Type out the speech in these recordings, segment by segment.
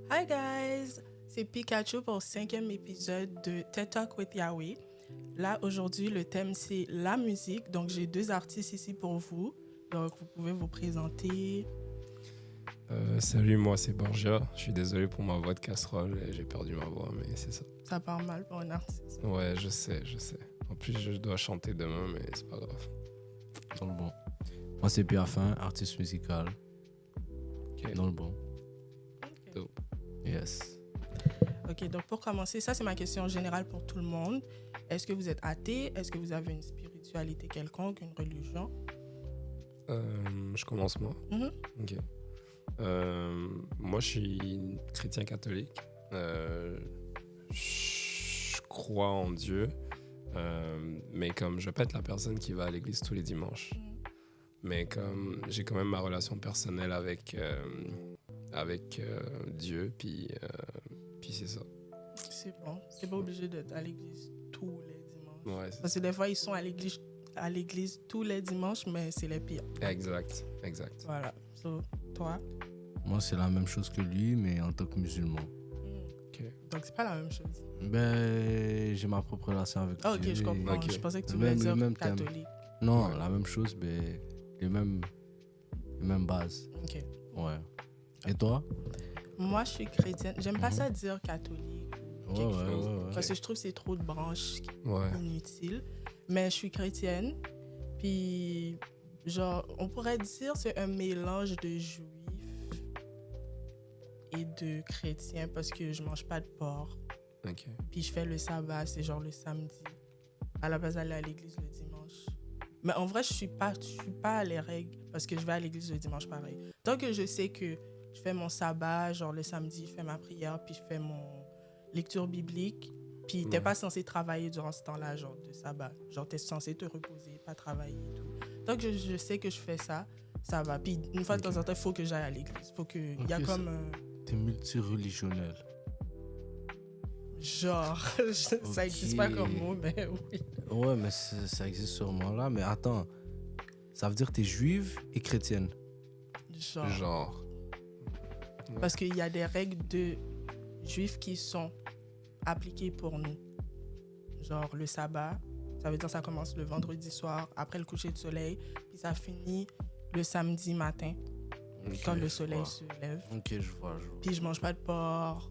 Hi guys, c'est Pikachu pour le 5e épisode de TED Talk with Yahweh. Là, aujourd'hui, le thème, c'est la musique. Donc, j'ai 2 artistes ici pour vous. Donc, vous pouvez vous présenter. Salut, moi c'est Borgia. Je suis désolé pour ma voix de casserole, j'ai perdu ma voix, mais c'est ça. Ça part mal pour un artiste. Ouais, je sais. En plus, je dois chanter demain, mais c'est pas grave. Dans le bon. Moi, c'est Pierafin, artiste musical. Ok. Dans le bon. Ok. Dope. Yes. Ok, donc pour commencer, ça c'est ma question générale pour tout le monde. Est-ce que vous êtes athée? Est-ce que vous avez une spiritualité quelconque, une religion? Je commence moi. Mhm. Ok. Moi, je suis chrétien catholique. Je crois en Dieu, mais comme je vais pas être la personne qui va à l'église tous les dimanches. Mais comme j'ai quand même ma relation personnelle avec Dieu, puis c'est ça. C'est bon. T'es pas obligé d'être à l'église tous les dimanches. Ouais, c'est Parce que des fois, ils sont à l'église tous les dimanches, mais c'est les pires. exact. Voilà. So, toi? Moi, c'est la même chose que lui, mais en tant que musulman. Ok. Donc, c'est pas la même chose. Ben, j'ai ma propre relation avec Ah, ok, Dieu. je comprends. Ok. Je pensais que tu Le voulais même- dire le même thème. catholique. Non, Ouais. la même chose, mais les mêmes bases. Ok. Ouais. Et toi? Moi, je suis chrétienne. J'aime pas ça dire catholique ou Ouais, quelque ouais, chose. ouais. Parce que je trouve que c'est trop de branches Ouais. inutiles. Mais je suis chrétienne. Puis, genre, on pourrait dire que c'est un mélange de juifs et de chrétiens parce que je mange pas de porc. Ok. Puis je fais le sabbat, c'est genre le samedi. À la base, d'aller à l'église le dimanche. Mais en vrai, je suis pas à les règles parce que je vais à l'église le dimanche pareil. Tant que je sais que je fais mon sabbat, genre le samedi, je fais ma prière, puis je fais mon lecture biblique. Puis t'es Ouais. pas censé travailler durant ce temps-là, genre de sabbat. Genre t'es censé te reposer, pas travailler et tout. Tant que je sais que je fais ça, ça va. Puis une fois de temps en temps, il faut que j'aille à l'église. Faut que... Il y a Ok, comme... T'es multireligionnel. genre, ça existe pas comme mot, mais oui. Ouais, mais ça existe sûrement là. Mais attends, ça veut dire que t'es juive et chrétienne. Genre. Parce qu'il y a des règles de juifs qui sont appliquées pour nous. Genre le sabbat, ça veut dire que ça commence le vendredi soir, après le coucher de soleil, puis ça finit le samedi matin, Ok, quand le je soleil vois. se lève. Ok, je vois. Puis je mange pas de porc.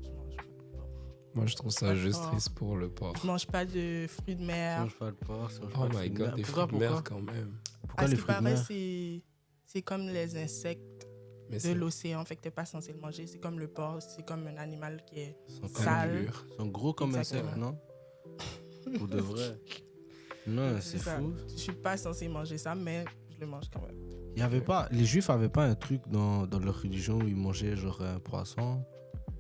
Je mange pas de porc. Moi, je trouve ça Pas juste fort. triste pour le porc. Je mange pas de fruits de Ça mer. mange pas de porc, ça mange Oh pas de my fruits de god, mer. des Pourquoi, fruits de mer pourquoi? quand même. Pourquoi À ce les qui fruits de paraît, mer? c'est comme les insectes Mais de c'est l'océan, fait que t'es pas censé le manger. C'est comme le porc, c'est comme un animal qui est Ils sont sale. pur. Ils sont gros comme Exactement. insectes, non? Pour de vrai. Non, c'est ça. fou. Je suis pas censé manger ça, mais je le mange quand même. Il y avait pas, les juifs avaient pas un truc dans leur religion où ils mangeaient genre un poisson,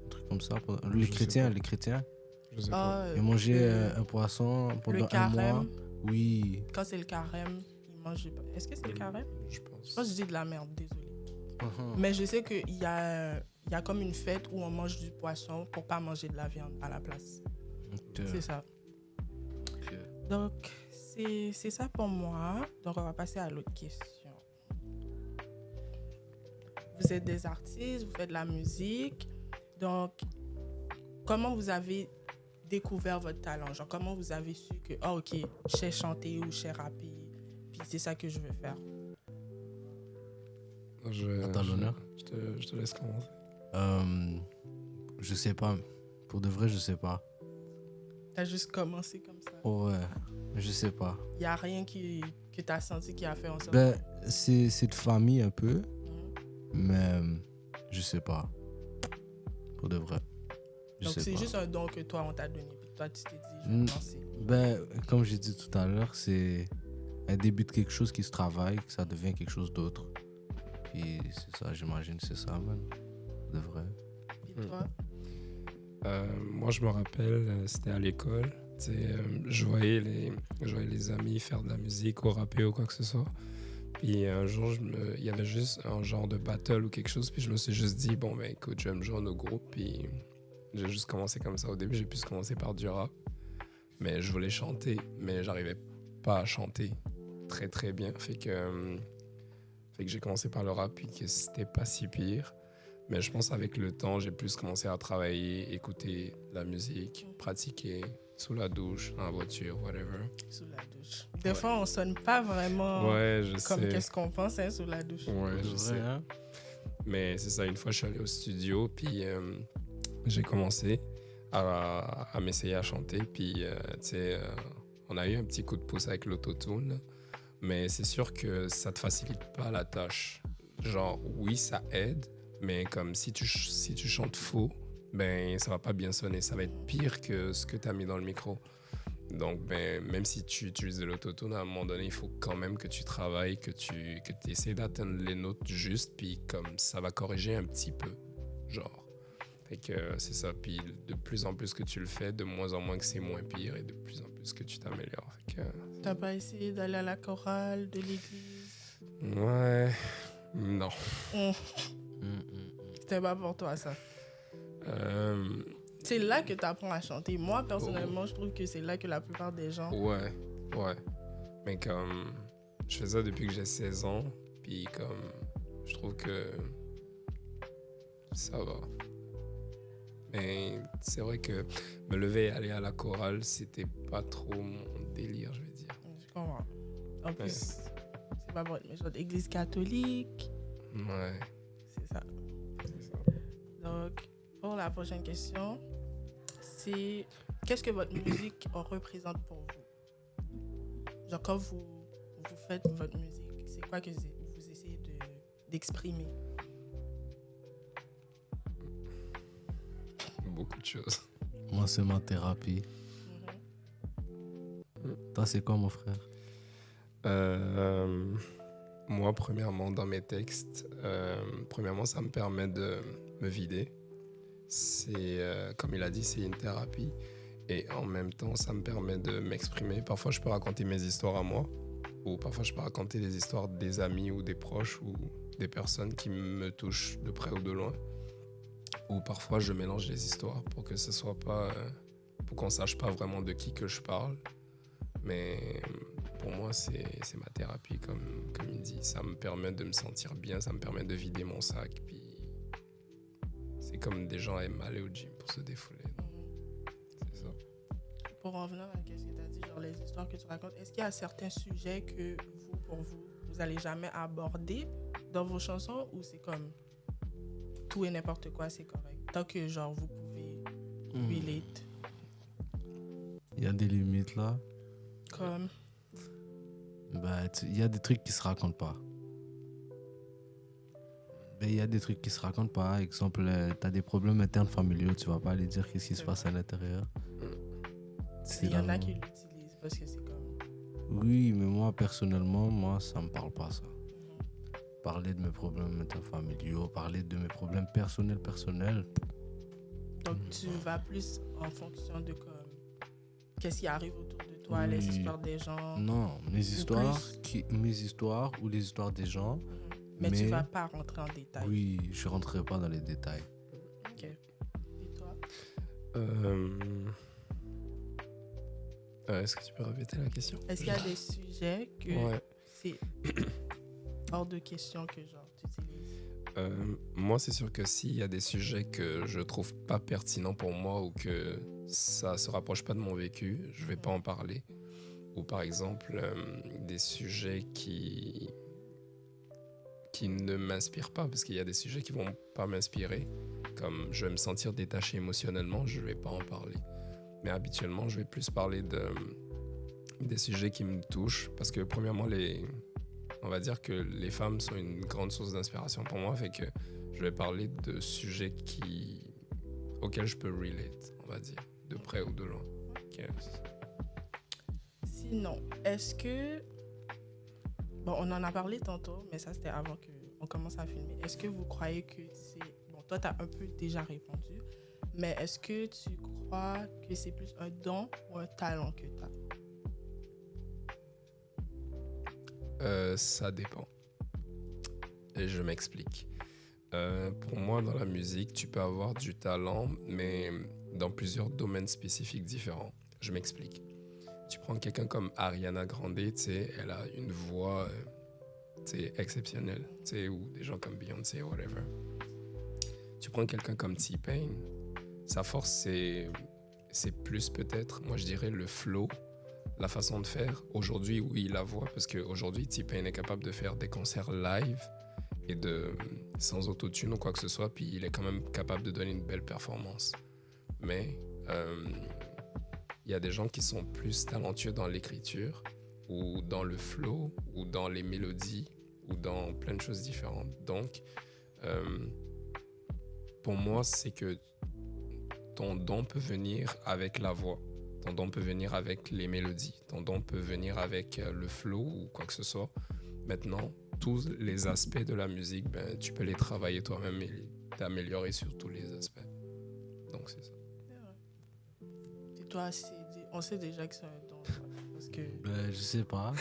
un truc comme ça. Les sais chrétiens, pas. les chrétiens, Je sais pas. ils mangeaient le- un poisson le pendant un mois. carême, Oui. quand c'est le carême, ils mangent pas. Est-ce que c'est le carême? Je Je pense pense. que je dis de la merde, désolé. Mhm. Mais je sais qu'il y a comme une fête où on mange du poisson pour pas manger de la viande à la place. Ok. C'est ça. Ok. Donc, c'est ça pour moi. Donc, on va passer à l'autre question. Vous êtes des artistes, vous faites de la musique. Donc, comment vous avez découvert votre talent? Genre, comment vous avez su que, ah, ok, je sais chanter ou je sais rapper, puis c'est ça que je veux faire? Je, À ta l'honneur. je te laisse commencer. Je sais pas. Pour de vrai, je sais pas. T'as juste commencé comme ça. Ouais, je sais pas. Il n'y a rien que t'as senti qui a fait en sorte Ben, c'est de famille un peu, Mhm. mais je sais pas. Pour de vrai. Je Donc, sais c'est pas. juste un don que toi, on t'a donné. Puis toi, tu t'es dit, je Mm. vais lancer. Ben, comme j'ai dit tout à l'heure, c'est un début de quelque chose qui se travaille, que ça devient quelque chose d'autre. Puis c'est ça, j'imagine, c'est ça, man. De vrai. Puis Mm. toi? Moi, je me rappelle, c'était à l'école. Tu sais, je voyais les amis faire de la musique ou rapper ou quoi que ce soit. Puis un jour, il y avait juste un genre de battle ou quelque chose. Puis je me suis juste dit, bon, ben écoute, je vais me joindre au groupe. Puis j'ai juste commencé comme ça. Au début, j'ai pu commencer par du rap. Mais je voulais chanter, mais j'arrivais pas à chanter très très bien. Fait que j'ai commencé par le rap, puis que c'était pas si pire. Mais je pense avec le temps, j'ai plus commencé à travailler, écouter la musique, pratiquer sous la douche, dans la voiture, whatever. Sous la douche. Des fois, on sonne pas vraiment Ouais, je comme sais. qu'est-ce qu'on pense hein, sous la douche. Ouais, De je vrai, sais. hein? Mais c'est ça, une fois, je suis allé au studio, puis j'ai commencé à m'essayer à chanter. Puis, tu sais, on a eu un petit coup de pouce avec l'autotune, mais c'est sûr que ça te facilite pas la tâche. Genre, oui, ça aide, mais comme si tu chantes faux, ben, ça va pas bien sonner. Ça va être pire que ce que tu as mis dans le micro. Donc, ben, même si tu utilises de l'autotune, à un moment donné, il faut quand même que tu travailles, que tu essaies d'atteindre les notes justes, puis comme ça va corriger un petit peu, genre. Fait que c'est ça. Puis de plus en plus que tu le fais, de moins en moins que c'est moins pire, et de plus en plus que tu t'améliores. Fait que, T'as pas essayé d'aller à la chorale de l'église? ouais, non. C'était pas pour toi, ça. Euh, C'est là que tu apprends à chanter. Moi, personnellement, je trouve que c'est là que la plupart des gens... ouais. Mais comme, je fais ça depuis que j'ai 16 ans, puis comme, je trouve que ça va. Mais c'est vrai que me lever et aller à la chorale, c'était pas trop mon délire, je vais dire. Je comprends. En plus, c'est pas pour être méchant. Église catholique, Ouais, c'est ça. c'est ça. Donc, pour la prochaine question, c'est qu'est-ce que votre musique représente pour vous? Genre, quand vous faites votre musique, c'est quoi que vous essayez d'exprimer? Beaucoup de choses. Moi, c'est ma thérapie. Toi, c'est quoi, mon frère? Moi, premièrement, dans mes textes, premièrement, ça me permet de me vider. C'est, comme il a dit, c'est une thérapie. Et en même temps, ça me permet de m'exprimer. Parfois, je peux raconter mes histoires à moi. Ou parfois, je peux raconter des histoires des amis ou des proches ou des personnes qui me touchent de près ou de loin. Ou parfois, je mélange les histoires pour que ce soit pas... pour qu'on sache pas vraiment de qui que je parle. Mais pour moi, c'est ma thérapie, comme il dit. Ça me permet de me sentir bien, ça me permet de vider mon sac. Puis c'est comme des gens aiment aller au gym pour se défouler. C'est ça. Pour en venir à ce que tu as dit, genre les histoires que tu racontes, est-ce qu'il y a certains sujets que vous allez jamais aborder dans vos chansons ou c'est comme tout et n'importe quoi, c'est correct? Tant que genre vous pouvez relate. Il y a des limites là. Comme, Bah, il y a des trucs qui se racontent pas. Ben, il y a des trucs qui se racontent pas. Exemple, tu as des problèmes internes familiaux, tu vas pas aller dire qu'est-ce qui se passe à l'intérieur. il y en a qui l'utilisent parce que c'est comme... Oui, mais moi, personnellement, moi, ça me parle pas, ça. Parler de mes problèmes interfamiliaux, parler de mes problèmes personnels. Donc tu vas plus en fonction de comme qu'est-ce qui arrive autour de toi, les histoires des gens. Non, mes histoires ou les histoires des gens. Mais tu vas pas rentrer en détail. Oui, je rentrerai pas dans les détails. Ok. Et toi? Est-ce que tu peux répéter la question? Est-ce qu'il y a des sujets que Ouais. c'est hors de question que genre tu utilises? Moi, c'est sûr que s'il y a des sujets que je trouve pas pertinents pour moi ou que ça se rapproche pas de mon vécu, je vais pas en parler. Ou par exemple, des sujets qui ne m'inspirent pas, parce qu'il y a des sujets qui vont pas m'inspirer. Comme je vais me sentir détaché émotionnellement, je vais pas en parler. Mais habituellement, je vais plus parler des sujets qui me touchent, parce que premièrement, on va dire que les femmes sont une grande source d'inspiration pour moi, fait que je vais parler de sujets auxquels je peux relate, on va dire, de près ou de loin. Okay. Sinon, est-ce que... Bon, on en a parlé tantôt, mais ça, c'était avant qu'on commence à filmer. Est-ce que vous croyez que c'est... Bon, toi, tu as un peu déjà répondu, mais est-ce que tu crois que c'est plus un don ou un talent que tu as? Ça dépend. Et je m'explique. Pour moi, dans la musique, tu peux avoir du talent, mais dans plusieurs domaines spécifiques différents. Je m'explique. Tu prends quelqu'un comme Ariana Grande, tu sais, elle a une voix exceptionnelle, tu sais, ou des gens comme Beyoncé, whatever. tu prends quelqu'un comme T-Pain, sa force, c'est plus peut-être, moi je dirais, le flow, la façon de faire. Aujourd'hui, oui, la voix, parce qu'aujourd'hui, T-Pain est capable de faire des concerts live et sans autotune ou quoi que ce soit, puis il est quand même capable de donner une belle performance. Mais il y a des gens qui sont plus talentueux dans l'écriture ou dans le flow ou dans les mélodies ou dans plein de choses différentes. Donc, pour moi, c'est que ton don peut venir avec la voix, ton don peut venir avec les mélodies, ton don peut venir avec le flow ou quoi que ce soit. Maintenant, tous les aspects de la musique, ben, tu peux les travailler toi-même et t'améliorer sur tous les aspects. Donc, c'est ça. Et toi, on sait déjà que c'est un don. Parce que Je sais pas.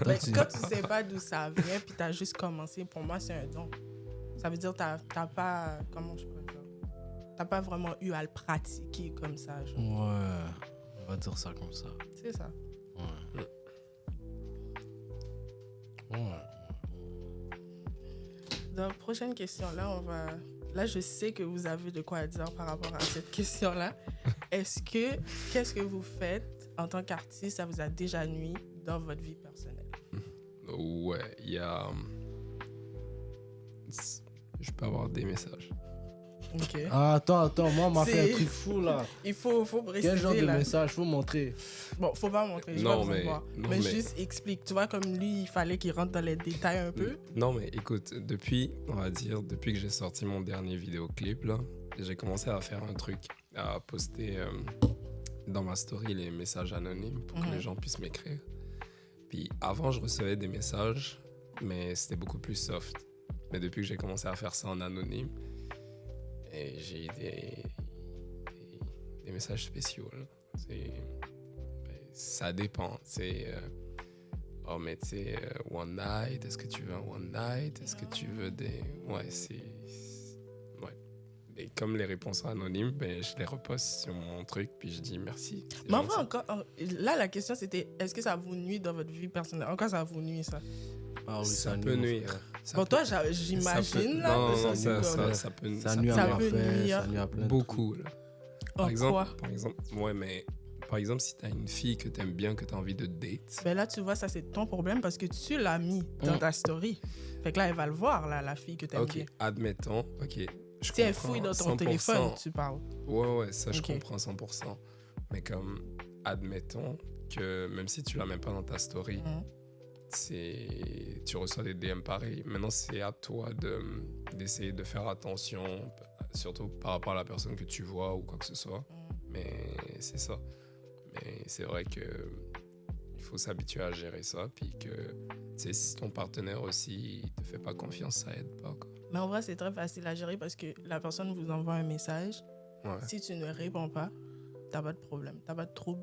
quand tu sais pas d'où ça vient, puis tu as juste commencé, pour moi, c'est un don. Ça veut dire que t'as pas... Comment je peux dire? T'as pas vraiment eu à le pratiquer comme ça. Genre. Ouais, on va dire ça comme ça. C'est ça. Ouais. Donc, prochaine question, là, je sais que vous avez de quoi dire par rapport à cette question-là. Qu'est-ce que vous faites en tant qu'artiste, ça vous a déjà nui dans votre vie personnelle? Ouais, il y a... Je peux avoir des messages. Ok. Ah, attends, moi, on m'a fait C'est- un truc fou, là. Il faut préciser, Quel genre de là. message faut montrer? Bon, faut pas montrer, je Non, vais mais- vous voir. non, Mais mais- juste explique. Tu vois, comme lui, il fallait qu'il rentre dans les détails un peu. Non, mais écoute, depuis que j'ai sorti mon dernier vidéoclip, là, j'ai commencé à faire un truc, à poster dans ma story les messages anonymes pour que les gens puissent m'écrire. Puis avant, je recevais des messages, mais c'était beaucoup plus soft. Mais depuis que j'ai commencé à faire ça en anonyme, et j'ai eu des messages spéciaux. Là. Ça dépend. Oh, mais tu sais, one night, est-ce que tu veux un one night? Est-ce que tu veux des... Ouais, Ouais. Et comme les réponses sont anonymes, ben, je les reposte sur mon truc, puis je dis merci. C'est Mais en gentil. vrai, là, la question, c'était est-ce que ça vous nuit dans votre vie personnelle? En quoi ça vous nuit, ça? Ah oui, Ça nuit, peut mon nuire. frère. Ça Pour peut- toi, ça j'imagine, peut- là, Non, de non, ça, c'est comme- ça peut... Ça nuit à ça ma peut paix, nuire. ça nuit à plein de Beaucoup, là. Oh, quoi? Par exemple, ouais, mais par exemple, si t'as une fille que t'aimes bien, que t'as envie de date, Ben là, tu vois, ça, c'est ton problème parce que tu l'as mis dans ta story. Fait que là, elle va le voir, là, la fille que t'aimes ok, bien. admettons, ok, je Si elle comprends fouille dans ton 100%. téléphone, tu parles. Ouais, ça, je Ok. comprends 100%. Mais comme, admettons que même si tu la mets pas dans ta story, tu reçois des DM pareils. Maintenant, c'est à toi d'essayer de faire attention, surtout par rapport à la personne que tu vois ou quoi que ce soit. Mais c'est ça. Mais c'est vrai que il faut s'habituer à gérer ça. Puis que, tu sais, si ton partenaire aussi il te fait pas confiance, ça aide pas, quoi. Mais en vrai, c'est très facile à gérer parce que la personne vous envoie un message. Ouais. Si tu ne réponds pas, t'as pas de problème, t'as pas de trouble.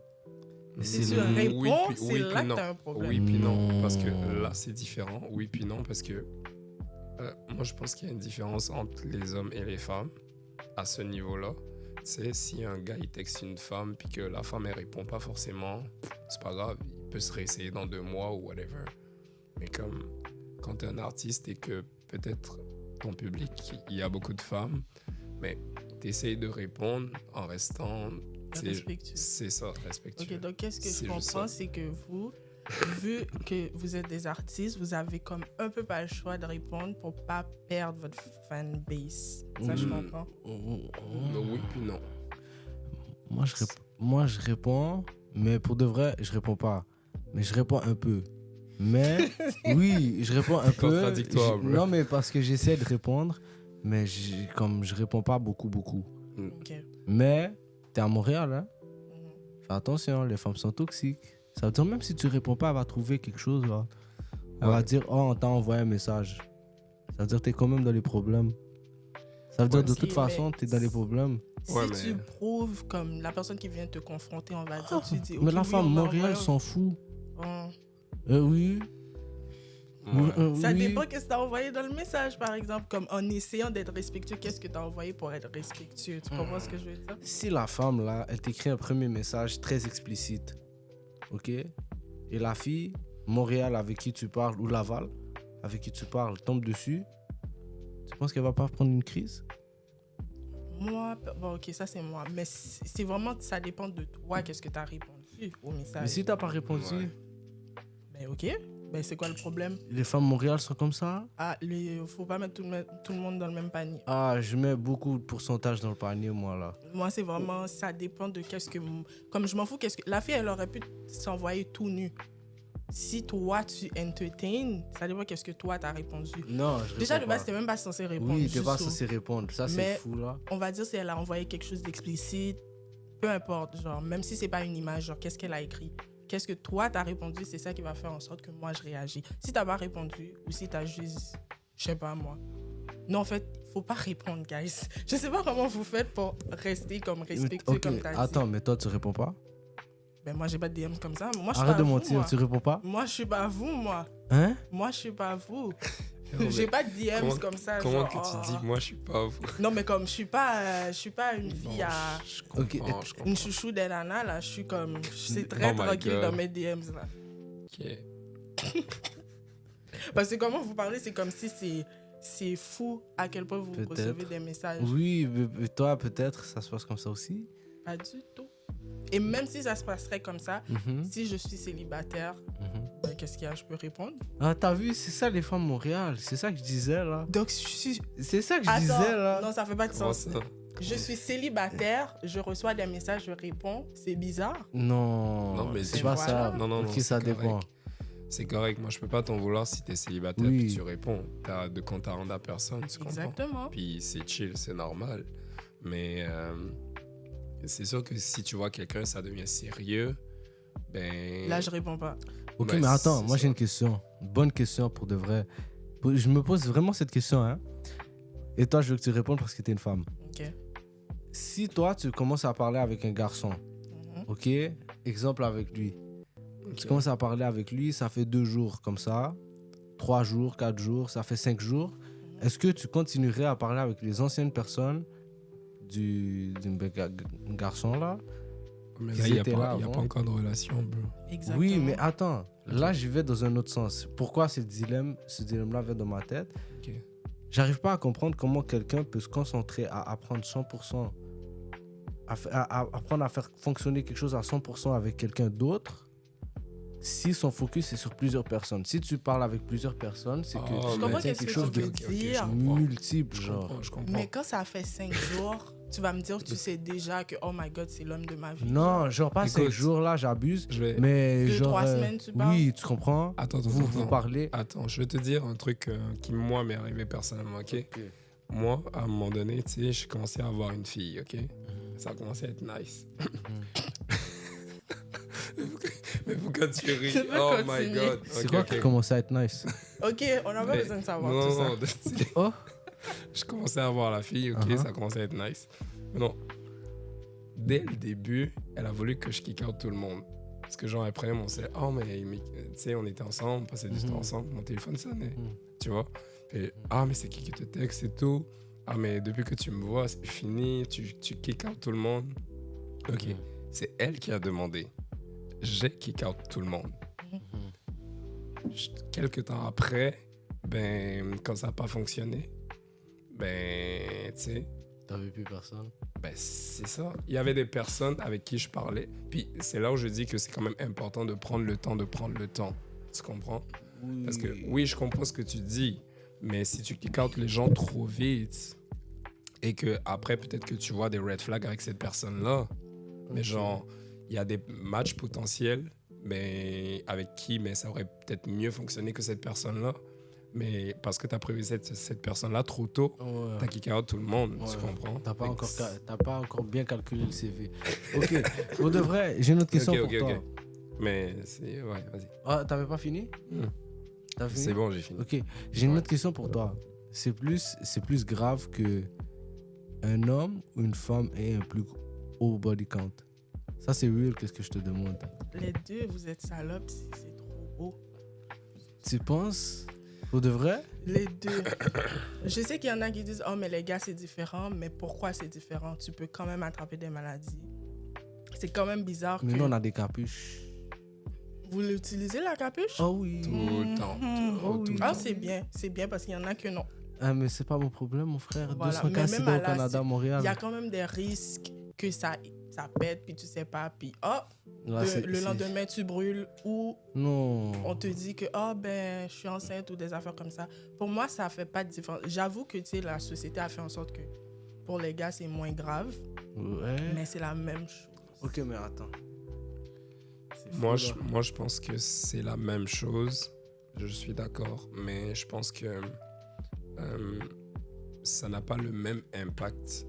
C'est Si tu le- réponds, puis- c'est oui, là puis que non. t'as un problème. Oui, puis non, Non. parce que là, c'est différent. Oui, puis non, parce que moi, je pense qu'il y a une différence entre les hommes et les femmes à ce niveau-là. Tu sais, si un gars, il texte une femme, puis que la femme, elle répond pas forcément, c'est pas grave, il peut se réessayer dans 2 mois ou whatever. Mais comme quand t'es un artiste et que peut-être ton public, il y a beaucoup de femmes, mais t'essayes de répondre en restant... tu sais, Respectueux. C'est ça, respectueux. Ok, donc qu'est-ce que je C'est juste comprends, ça. c'est que vous, vu que vous êtes des artistes, vous avez comme un peu pas le choix de répondre pour pas perdre votre fanbase. Ça, je comprends. Oui, puis non. Moi, je réponds, mais pour de vrai, je réponds pas. Mais je réponds un peu. Mais oui, je réponds un peu. Contradictoire, bro. Non, mais parce que j'essaie de répondre, mais comme je réponds pas beaucoup. Ok. Mais t'es à Montréal, hein? Mhm. Fais attention, les femmes sont toxiques. Ça veut dire même si tu réponds pas, elle va trouver quelque chose là. Elle va Ouais. dire oh, on t'a envoyé un message. Ça veut dire que t'es quand même dans les problèmes. Ça veut dire de Si, toute façon, mais t'es dans les problèmes. Ouais, Si mais- tu prouves comme la personne qui vient te confronter, on va dire, tu dis. Mais ok, la oui, femme on m'a Montréal envoyé- s'en fout. Bon. Oui. Ouais. Ça Oui. dépend qu'est-ce que tu as envoyé dans le message, par exemple. Comme en essayant d'être respectueux, qu'est-ce que tu as envoyé pour être respectueux? Tu comprends ce que je veux dire? Si la femme là, elle t'écrit un premier message très explicite, ok? Et la fille, Montréal avec qui tu parles, ou Laval, avec qui tu parles, tombe dessus, tu penses qu'elle va pas prendre une crise? Moi, bon, ok, ça c'est moi. Mais c'est vraiment, ça dépend de toi, qu'est-ce que tu as répondu au message. Mais si t'as pas répondu, Ouais. Ben ok, ben c'est quoi le problème? les femmes Montréal sont comme ça. Ah, faut pas mettre tout le monde dans le même panier. Ah, je mets beaucoup de pourcentage dans le panier, moi, là. Moi, c'est vraiment, ça dépend de qu'est-ce que... Comme je m'en fous, qu'est-ce que... La fille, elle aurait pu s'envoyer tout nu. Si toi, tu entertains, ça dépend qu'est-ce que toi, t'as répondu. Non, je Déjà, de réponds base, pas. t'es même pas censé répondre. Oui, t'es juste pas au- censé répondre. Ça, c'est Mais- fou, là. On va dire si elle a envoyé quelque chose d'explicite, peu importe, genre, même si c'est pas une image, genre, qu'est-ce qu'elle a écrit? Qu'est-ce que toi, t'as répondu? C'est ça qui va faire en sorte que moi, je réagis. Si t'as pas répondu, ou si t'as juste... Je sais pas, moi. Non, en fait, faut pas répondre, guys. Je sais pas comment vous faites pour rester comme respectueux, Ok, comme t'as dit. attends, mais toi, tu réponds pas? Ben, moi, j'ai pas de DM comme ça. Moi, je suis Arrête pas de à vous, mentir, moi. tu réponds pas? Moi, je suis pas à vous, moi. Hein? Moi, je suis pas à vous. mais J'ai pas de DMs comment- comme ça. Comment genre, que oh. tu dis, moi, je suis pas vous? Non, mais comme je suis pas une fille Non, à... je comprends, je comprends. Une chouchou d'Elana, là, je suis comme... C'est très Oh my tranquille God. dans mes DMs, là. Ok. Parce que comment vous parlez, c'est comme si c'est fou à quel point vous Peut-être. recevez des messages. Oui, mais toi, peut-être, ça se passe comme ça aussi. Pas du tout. Et même si ça se passerait comme ça, Mhm, si je suis célibataire, mhm. ben, qu'est-ce qu'il y a? Je peux répondre. Ah, t'as vu, c'est ça les femmes Montréal. C'est ça que je disais, là. Donc, je suis... C'est ça que je Attends, disais, là. non, ça fait pas de Comment sens. ça? Je suis célibataire, je reçois des messages, je réponds. C'est bizarre. Non, Non, mais c'est c'est- pas voilà. ça. Non, non, non, Ok, c'est ça correct. dépend. C'est correct. Moi, je peux pas t'en vouloir si t'es célibataire Oui. puis tu réponds. T'as de compte à rendre à personne, tu comprends? Exactement. Puis c'est chill, c'est normal. Mais c'est sûr que si tu vois quelqu'un, ça devient sérieux, ben... Là, je réponds pas. Ok, Ben, mais attends, c'est moi ça. j'ai une question. Une bonne question pour de vrai. Je me pose vraiment cette question, hein. Et toi, je veux que tu répondes parce que t'es une femme. Ok. Si toi, tu commences à parler avec un garçon, Mhm. ok? Exemple avec lui. Ok. Tu commences à parler avec lui, ça fait 2 jours comme ça, 3 jours, 4 jours, ça fait 5 jours. Est-ce que tu continuerais à parler avec les anciennes personnes d'un garçon là? Mais Ils là, il n'y a, étaient là pas avant. encore de relation, bro. Exactement. Oui, mais attends, là j'y vais dans un autre sens. Pourquoi ce dilemme-là vient dans ma tête? Ok. J'arrive pas à comprendre comment quelqu'un peut se concentrer à apprendre 100%, à apprendre à faire fonctionner quelque chose à 100% avec quelqu'un d'autre, si son focus est sur plusieurs personnes. Si tu parles avec plusieurs personnes, c'est que Oh, tu mais- Je comprends maintiens qu'est-ce quelque que chose tu de veux dire. je comprends. multiple, Je genre. comprends, je comprends. Mais quand ça fait 5 jours, tu vas me dire, tu sais déjà que, oh my god, c'est l'homme de ma vie. Non, genre pas 5 Écoute, jours là, j'abuse. Je vais... Mais 2, genre. 3 semaines, tu parles. Oui, tu comprends. Attends, Vous parlez. Attends, je vais te dire un truc qui, moi, m'est arrivé personnellement, ok? Moi, à un moment donné, tu sais, j'ai commencé à avoir une fille, ok? Ça a commencé à être nice. Mais pourquoi tu ris? Tu peux Oh my continuer. god. C'est Ok, quoi ok. qui commence à être nice? Ok, on n'a pas Mais- besoin de savoir non, tout ça. non, de- Oh. je commençais à voir la fille, ok, Uh-huh. ça commençait à être nice. Mais non, dès le début, elle a voulu que je kick out tout le monde. Parce que genre, elle prenait mon cell. Oh, mais tu sais, on était ensemble, on passait du temps Mhm. ensemble, mon téléphone sonnait, Mhm. tu vois. Puis, ah, mais c'est qui te texte et tout. Ah, mais depuis que tu me vois, c'est fini, tu kick out tout le monde. Ok, Mhm. c'est elle qui a demandé. J'ai kick out tout le monde. Quelques temps après, ben, quand ça n'a pas fonctionné, ben, tu sais, T'avais plus personne. ben, c'est ça. Il y avait des personnes avec qui je parlais. Puis c'est là où je dis que c'est quand même important de prendre le temps de prendre le temps. Tu comprends? Parce que oui, je comprends ce que tu dis, mais si tu kick out les gens trop vite et que après peut-être que tu vois des red flags avec cette personne-là, mais genre, il y a des matchs potentiels mais avec qui mais ça aurait peut-être mieux fonctionné que cette personne-là. Mais parce que tu as prévu cette personne-là trop tôt, Ouais. tu as kick out tout le monde, tu Ouais. comprends? T'as pas, Fait encore, que t'as pas encore bien calculé le CV. Ok, pour de vrai, j'ai une autre question Ok, pour ok, toi. ok. Mais c'est... Ouais, vas-y. Ah, t'avais pas fini? Hmm. T'as fini? C'est bon, j'ai fini. Ok, j'ai une Ouais. autre question pour toi. C'est plus grave que un homme ou une femme ait un plus haut body count. Ça, c'est real, qu'est-ce que je te demande. Les deux, vous êtes salopes, c'est trop beau. Tu penses? Pour de vrai? Les deux. Je sais qu'il y en a qui disent, oh, mais les gars, c'est différent. Mais pourquoi c'est différent? Tu peux quand même attraper des maladies. C'est quand même bizarre Mais que... nous, on a des capuches. Vous l'utilisez, la capuche? Oh oui. Tout le temps. Mhm. Tout le Ah, temps. c'est bien. C'est bien parce qu'il y en a que non. Ah, mais c'est pas mon problème, mon frère. Voilà. 200 Mais cas même sida à au Canada, il y Montréal. a quand même des risques que ça pète, puis tu sais pas, puis Là, le lendemain tu brûles ou Non. on te dit que ben je suis enceinte ou des affaires comme ça. Pour moi, ça fait pas de différence. J'avoue que tu sais, la société a fait en sorte que pour les gars c'est moins grave, Ouais. mais c'est la même chose. Ok, mais attends. C'est fou, Moi, là. moi, je pense que c'est la même chose. Je suis d'accord. Mais je pense que ça n'a pas le même impact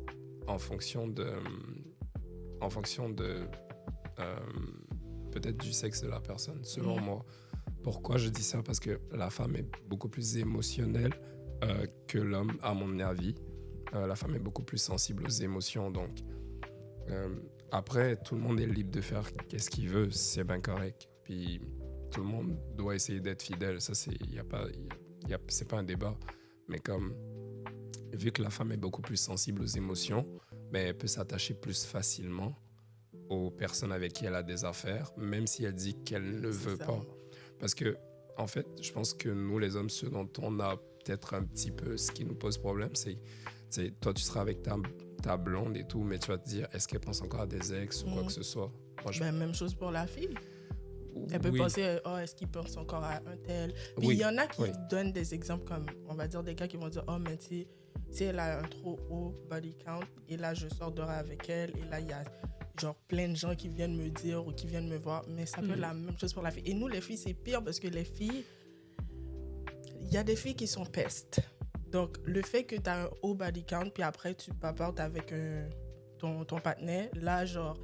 en fonction de, euh, peut-être du sexe de la personne, selon moi. Pourquoi je dis ça? Parce que la femme est beaucoup plus émotionnelle que l'homme, à mon avis. La femme est beaucoup plus sensible aux émotions. Donc, après, tout le monde est libre de faire qu'est-ce qu'il veut. C'est bien correct. Puis, tout le monde doit essayer d'être fidèle. Ça, c'est pas un débat. Mais comme, vu que la femme est beaucoup plus sensible aux émotions, ben, elle peut s'attacher plus facilement aux personnes avec qui elle a des affaires, même si elle dit qu'elle ne veut pas. Parce que, en fait, je pense que nous, les hommes, ce dont on a peut-être un petit peu, ce qui nous pose problème, c'est toi, tu seras avec ta blonde et tout, mais tu vas te dire, est-ce qu'elle pense encore à des ex ou quoi que ce soit? Moi, Même chose pour la fille. Elle peut oui. penser, est-ce qu'il pense encore à un tel? Puis il y en a qui donnent des exemples comme, on va dire, des gars qui vont dire, mais tu sais, si elle a un trop haut body count, et là, je sors dehors avec elle, et là, il y a genre plein de gens qui viennent me dire ou qui viennent me voir, mais ça peut être la même chose pour la fille. Et nous, les filles, c'est pire parce que les filles, il y a des filles qui sont pestes. Donc, le fait que tu as un haut body count, puis après, tu papotes avec ton partenaire, là, genre,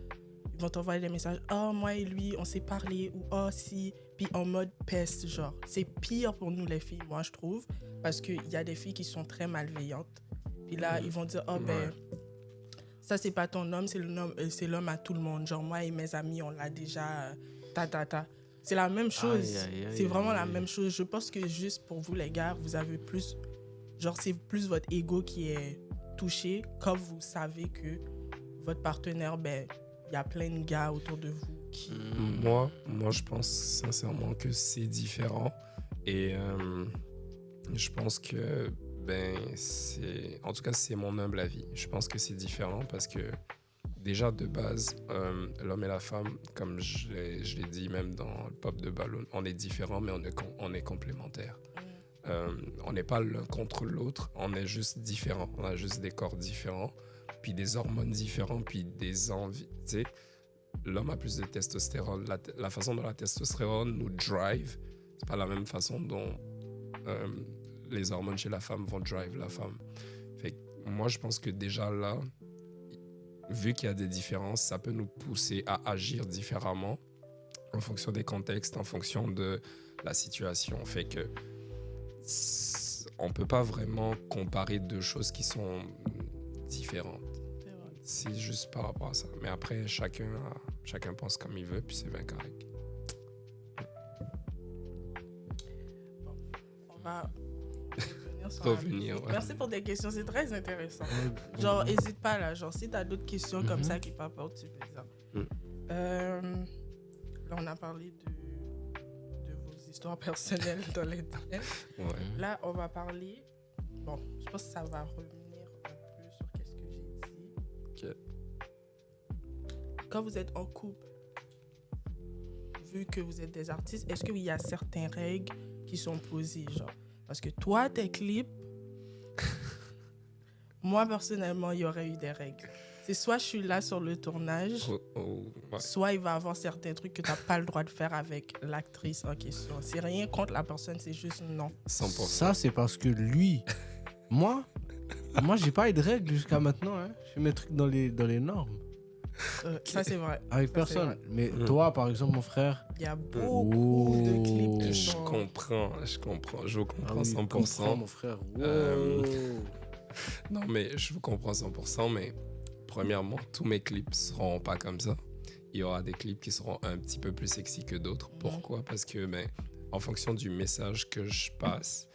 ils vont t'envoyer des messages, moi et lui, on s'est parlé, ou si, puis en mode peste, genre. C'est pire pour nous, les filles, moi, je trouve, parce qu'il y a des filles qui sont très malveillantes. Puis là, ils vont dire, ça, c'est pas ton homme, c'est l'homme à tout le monde. Genre, moi et mes amis, on l'a déjà, C'est la même chose. C'est vraiment la même chose. Je pense que juste pour vous, les gars, vous avez plus... Genre, c'est plus votre ego qui est touché quand vous savez que votre partenaire, il y a plein de gars autour de vous qui... Moi, je pense sincèrement que c'est différent. Et je pense que, en tout cas, c'est mon humble avis. Je pense que c'est différent parce que, déjà, de base, l'homme et la femme, comme je l'ai dit même dans le pop de Ballon, on est différents, mais on est complémentaires. On n'est pas l'un contre l'autre, on est juste différents. On a juste des corps différents, puis des hormones différentes, puis des envies. Tu sais, l'homme a plus de testostérone. La façon dont la testostérone nous drive, c'est pas la même façon dont les hormones chez la femme vont drive la femme. Fait que moi, je pense que déjà là, vu qu'il y a des différences, ça peut nous pousser à agir différemment en fonction des contextes, en fonction de la situation. Fait que on peut pas vraiment comparer deux choses qui sont différentes. C'est juste par rapport à ça. Mais après, chacun pense comme il veut, puis c'est bien correct. Bon, on va revenir. Merci pour des questions, c'est très intéressant. Genre, n'hésite pas là. Genre, si tu as d'autres questions comme ça qui papotent, tu peux dire. Là, on a parlé de vos histoires personnelles dans l'internet. Là, on va parler... Bon, je pense que ça va revenir un peu sur qu'est-ce que j'ai dit. Ok. Quand vous êtes en couple, vu que vous êtes des artistes, est-ce qu'il y a certaines règles qui sont posées, genre? Parce que toi, tes clips, moi, personnellement, il y aurait eu des règles. C'est soit je suis là sur le tournage, soit il va y avoir certains trucs que tu n'as pas le droit de faire avec l'actrice en question. C'est rien contre la personne, c'est juste non. 100%. Ça, c'est parce que lui, moi, j'ai pas eu de règles jusqu'à maintenant. Hein. Je fais mes trucs dans les normes. Ça, c'est vrai. Avec ça, personne. Mais toi, par exemple, mon frère... Il y a beaucoup de clips qui Je sont... comprends. Je vous comprends 100%. Comprends, mon frère. Non, mais je vous comprends 100%, mais premièrement, tous mes clips seront pas comme ça. Il y aura des clips qui seront un petit peu plus sexy que d'autres. Pourquoi? Parce que, en fonction du message que je passe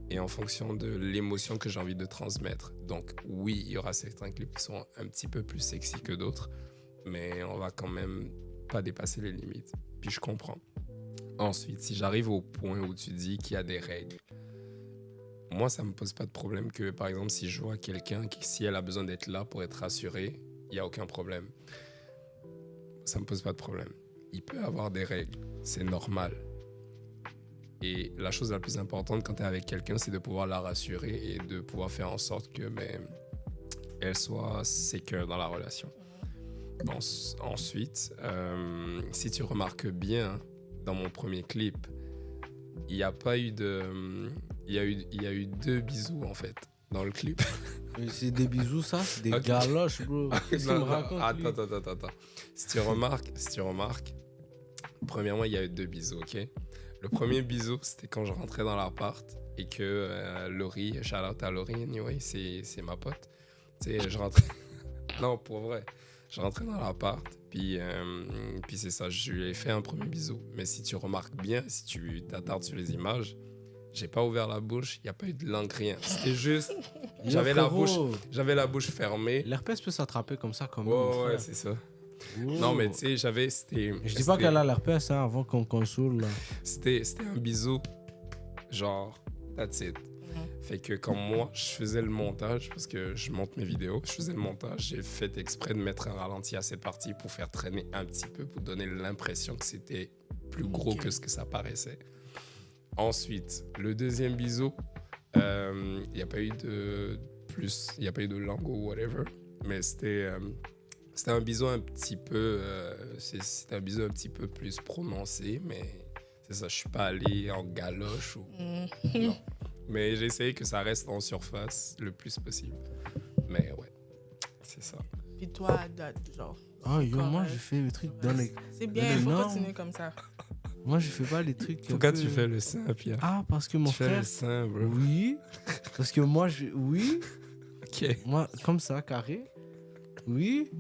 et en fonction de l'émotion que j'ai envie de transmettre. Donc, oui, il y aura certains clips qui seront un petit peu plus sexy que d'autres, mais on va quand même pas dépasser les limites. Puis je comprends. Ensuite, si j'arrive au point où tu dis qu'il y a des règles, moi, ça me pose pas de problème que, par exemple, si je vois quelqu'un qui, si elle a besoin d'être là pour être rassurée, il n'y a aucun problème. Ça me pose pas de problème. Il peut avoir des règles, c'est normal. Et la chose la plus importante quand tu es avec quelqu'un, c'est de pouvoir la rassurer et de pouvoir faire en sorte que elle soit secure dans la relation. Ensuite, si tu remarques bien, dans mon premier clip, il y a pas eu de... Il y a eu 2 bisous, en fait, dans le clip. Mais c'est des bisous, ça? C'est des Ok. galoches, bro. Qu'est-ce qu'il me raconte, lui? Attends. Si tu remarques, premièrement, il y a eu 2 bisous, ok? Le premier bisou, c'était quand je rentrais dans l'appart et que Laurie, shout out à Laurie, anyway, c'est ma pote. Tu sais, je rentrais... Non, pour vrai. Je rentrais dans l'appart, puis c'est ça, je lui ai fait un premier bisou. Mais si tu remarques bien, si tu t'attardes sur les images, j'ai pas ouvert la bouche, il n'y a pas eu de langue, rien. C'était juste... J'avais la bouche fermée. L'herpès peut s'attraper comme ça, quand même. Ouais, c'est ça. Oh. Non, mais tu sais, Je dis pas qu'elle a l'herpès, hein, avant qu'on console, là. C'était un bisou, genre, that's it. Fait que quand moi, je faisais le montage, parce que je monte mes vidéos, je faisais le montage, j'ai fait exprès de mettre un ralenti à cette partie pour faire traîner un petit peu, pour donner l'impression que c'était plus gros que ce que ça paraissait. Ensuite, le deuxième bisou, il n'y a pas eu de plus, il n'y a pas eu de langue ou whatever, mais c'était un bisou un petit peu, c'était un bisou un petit peu plus prononcé, mais c'est ça, je suis pas allé en galoche ou non. Mais j'ai essayé que ça reste en surface le plus possible. Mais ouais, c'est ça. Puis toi, à date, genre. Ah, yo, moi, je fais le truc dans les... C'est bien, il faut continuer comme ça. Moi, je fais pas les trucs... Pourquoi tu fais le sein, Pierre? Ah, parce que mon tu fais frère... le sein, bro. Oui. Parce que moi, oui. Ok. Moi, comme ça, carré. Oui.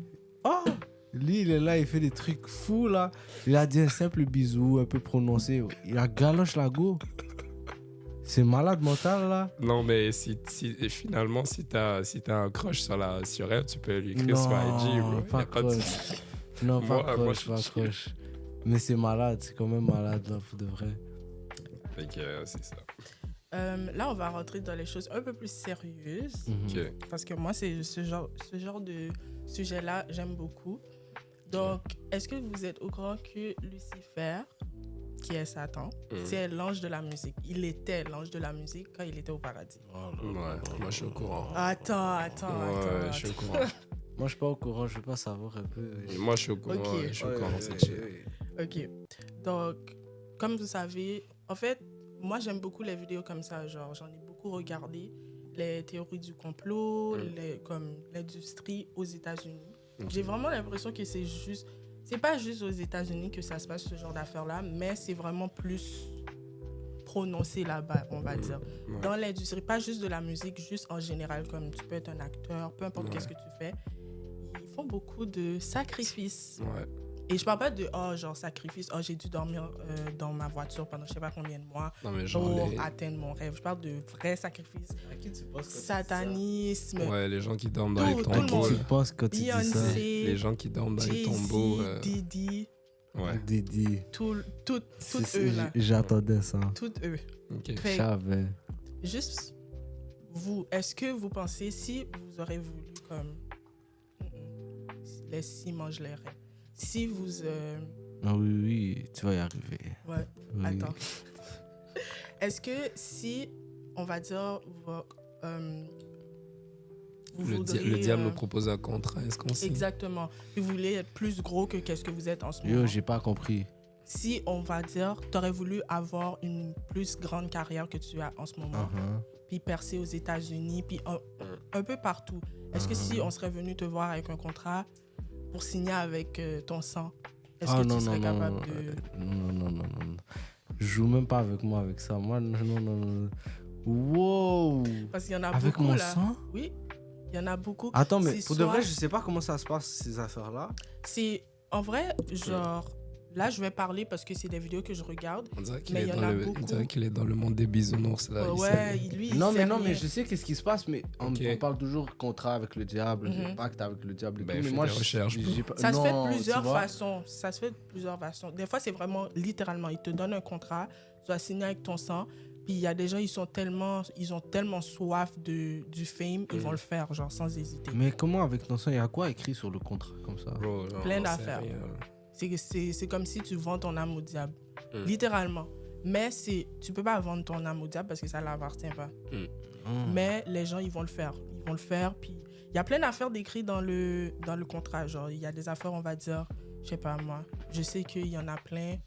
Oh, lui, il est là, il fait des trucs fous, là. Il a dit un simple bisou, un peu prononcé. Il a galoche la go. C'est malade mental, là. Non, mais finalement, si t'as un crush sur elle, tu peux lui écrire sur IG, bro. Pas crush. Non, pas crush. Mais c'est malade, c'est quand même malade, là, pour de vrai. Fait que c'est ça. Là, on va rentrer dans les choses un peu plus sérieuses. Ok. Parce que moi, c'est ce genre de sujet-là, j'aime beaucoup. Donc, est-ce que vous êtes au courant que Lucifer, qui est Satan, c'est l'ange de la musique? Il était l'ange de la musique quand il était au paradis. Ouais, moi je suis au courant. Attends. Je suis au courant. Moi, je suis pas au courant, je veux pas savoir un peu. Moi, je suis au courant. Ok. Je suis au courant, c'est chill. Ok. Donc, comme vous savez, en fait, moi, j'aime beaucoup les vidéos comme ça. Genre, j'en ai beaucoup regardé. Les théories du complot, comme l'industrie aux États-Unis. J'ai vraiment l'impression que c'est pas juste aux États-Unis que ça se passe, ce genre d'affaires-là, mais c'est vraiment plus prononcé là-bas, on va dire. Dans l'industrie, pas juste de la musique, juste en général, comme tu peux être un acteur, peu importe qu'est-ce que tu fais, ils font beaucoup de sacrifices. Ouais. Et je parle pas de, genre sacrifice, j'ai dû dormir dans ma voiture pendant je sais pas combien de mois pour atteindre mon rêve. Je parle de vrais sacrifices. À qui tu penses Satanisme. Ouais, les gens qui dorment dans les tout le tombeaux. monde. Tu penses quand tu dis ça? Beyoncé, Les gens qui dorment dans les tombeaux. Didi, Ouais. Didi. tout eux là. J'attendais ça. Toutes eux. Ok. Fait, J'avais. juste vous, est-ce que vous pensez, si vous aurez voulu comme les six mangent les rêves, si vous Ah oui, tu vas y arriver. ouais, Oui. attends. Est-ce que si on va dire vous Le voudriez, diable nous propose un contrat, est-ce qu'on sait? exactement, vous voulez être plus gros que qu'est-ce que vous êtes en ce moment. Yo, j'ai pas compris. Si on va dire, tu aurais voulu avoir une plus grande carrière que tu as en ce moment, puis percer aux États-Unis, puis un peu partout. Est-ce que si on serait venu te voir avec un contrat pour signer avec ton sang, est-ce que tu serais capable de... Non. Joue même pas avec moi avec ça. Moi, non. Wow. Parce qu'il y en a Avec beaucoup mon là. sang? Oui, il y en a beaucoup. Attends, mais C'est pour de vrai, soit- je sais pas comment ça se passe, ces affaires-là. C'est en vrai, genre, là je vais parler parce que c'est des vidéos que je regarde. On dirait qu'il Mais est, il y en dans a le- beaucoup. on dirait qu'il est dans le monde des bisounours. Là, il Ouais, sait. lui, il Non, sait mais rien. je sais qu'est-ce qui se passe, mais on parle toujours contrat avec le diable, pacte avec le diable. Et Ben, tout, mais fais moi, des recherches, j'ai pas... Ça se fait Non, de tu plusieurs vois. façons. Ça se fait de plusieurs façons. Des fois, c'est vraiment littéralement, il te donne un contrat, tu dois signer avec ton sang, Puis il y a des gens, ils ont tellement soif du fame, ils vont le faire, genre, sans hésiter. Mais comment avec ton sang, il y a quoi écrit sur le contrat comme ça? Bro, genre, Plein on sait d'affaires. rien. C'est comme si tu vends ton âme au diable, littéralement. Mais tu peux pas vendre ton âme au diable parce que ça l'appartient pas. Mais les gens, ils vont le faire. Ils vont le faire. Puis il y a plein d'affaires décrites dans le contrat. Genre, il y a des affaires, on va dire, je sais pas moi. Je sais qu'il y en a plein.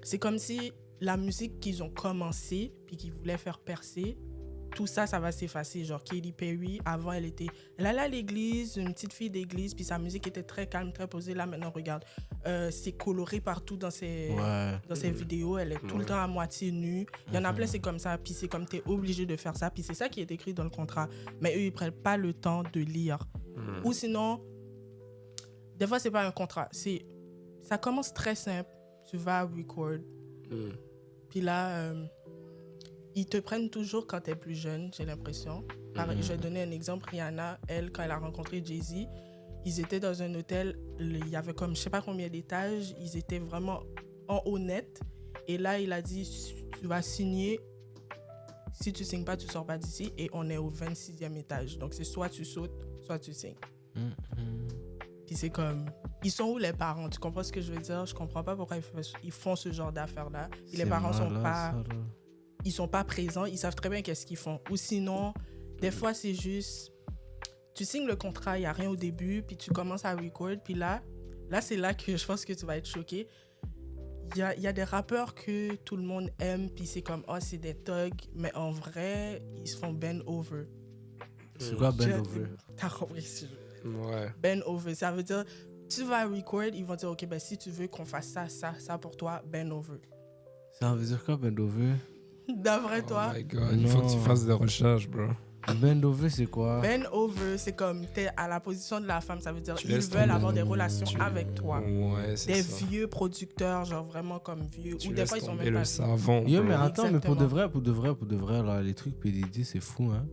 C'est comme si la musique qu'ils ont commencé puis qu'ils voulaient faire percer, tout ça, ça va s'effacer. Genre, Katy Perry, avant, elle allait à l'église, une petite fille d'église, puis sa musique était très calme, très posée. Là, maintenant, regarde, c'est coloré partout dans ses vidéos. Elle est tout le temps à moitié nue. Il y en a plein, c'est comme ça. Puis c'est comme, t'es obligé de faire ça. Puis c'est ça qui est écrit dans le contrat. Mais eux, ils prennent pas le temps de lire. Ou sinon, des fois, c'est pas un contrat. Ça commence très simple. Tu vas record. Puis là, ils te prennent toujours quand tu es plus jeune, j'ai l'impression. Je vais donner un exemple. Rihanna, elle, quand elle a rencontré Jay-Z, ils étaient dans un hôtel, il y avait comme je sais pas combien d'étages, ils étaient vraiment en haut net. Et là, il a dit, tu vas signer, si tu signes pas, tu sors pas d'ici. Et on est au 26e étage. Donc c'est soit tu sautes, soit tu signes. Puis c'est comme, ils sont où les parents? Tu comprends ce que je veux dire? Je comprends pas pourquoi ils font ce genre d'affaires-là. Puis les parents ils sont pas présents, ils savent très bien qu'est-ce qu'ils font. Ou sinon, des fois, c'est juste, tu signes le contrat, il n'y a rien au début, puis tu commences à record, puis là c'est là que je pense que tu vas être choqué. Il y a des rappeurs que tout le monde aime, puis c'est comme, oh, c'est des thugs, mais en vrai, ils se font bend over. C'est quoi bend over? T'as compris ce que je veux dire? Ouais. Bend over, ça veut dire, tu vas record, ils vont dire, ok, ben si tu veux qu'on fasse ça pour toi, bend over. Ça veut dire quoi bend over? D'après toi? Oh my God, il faut que tu fasses des recherches, bro. Bend over, c'est quoi? Bend over, c'est comme t'es à la position de la femme, ça veut dire Tu ils laisses veulent ton- avoir des relations avec toi. Ouais, c'est Des ça. vieux producteurs, genre vraiment comme vieux. Tu Ou des laisses fois, ils sont tomber même le pas savon. Yo, bro. mais attends, mais pour Exactement. de vrai, là, les trucs PDD, c'est fou, hein?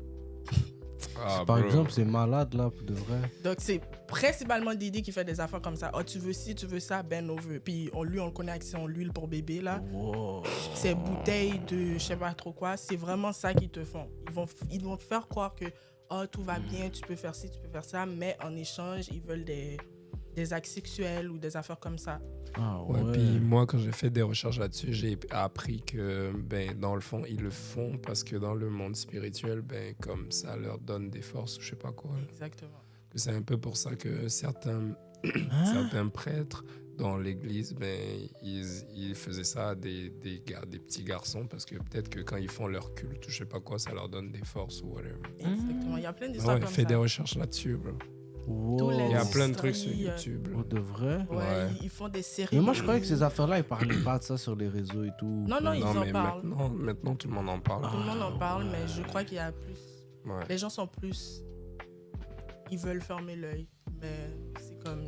Ah, Par bro. exemple, c'est malade, là, pour de vrai. Donc, c'est principalement Didi qui fait des affaires comme ça. Oh, tu veux ci, tu veux ça, bend over. Puis, on le connaît avec son huile pour bébé, là. Wow. Ces bouteilles de je sais pas trop quoi, c'est vraiment ça qu'ils te font. Ils vont te faire croire que oh, tout va bien, tu peux faire ci, tu peux faire ça, mais en échange, ils veulent des actes sexuels ou des affaires comme ça. Ah Ouais, ouais. puis moi, quand j'ai fait des recherches là-dessus, j'ai appris que, ben, dans le fond, ils le font parce que dans le monde spirituel, ben, comme ça leur donne des forces ou je sais pas quoi. Exactement. Que c'est un peu pour ça que certains prêtres dans l'église, ben, ils faisaient ça à des petits garçons parce que peut-être que quand ils font leur culte ou je sais pas quoi, ça leur donne des forces ou whatever. Exactement. Il y a plein Ah d'histoires ouais, comme fais ça. des recherches là-dessus, bro. Tous les Il y a plein de trucs sur industries, YouTube. là. Pour de vrai? Ouais, Ouais. ils font des séries. Mais moi, je croyais que ces affaires-là, ils parlaient pas de ça sur les réseaux et tout. Non, ils Non, en mais parlent. maintenant, tout le monde en parle. Tout le monde en parle, mais je crois qu'il y a plus. Ouais. Les gens sont plus. Ils veulent fermer l'œil, mais c'est comme.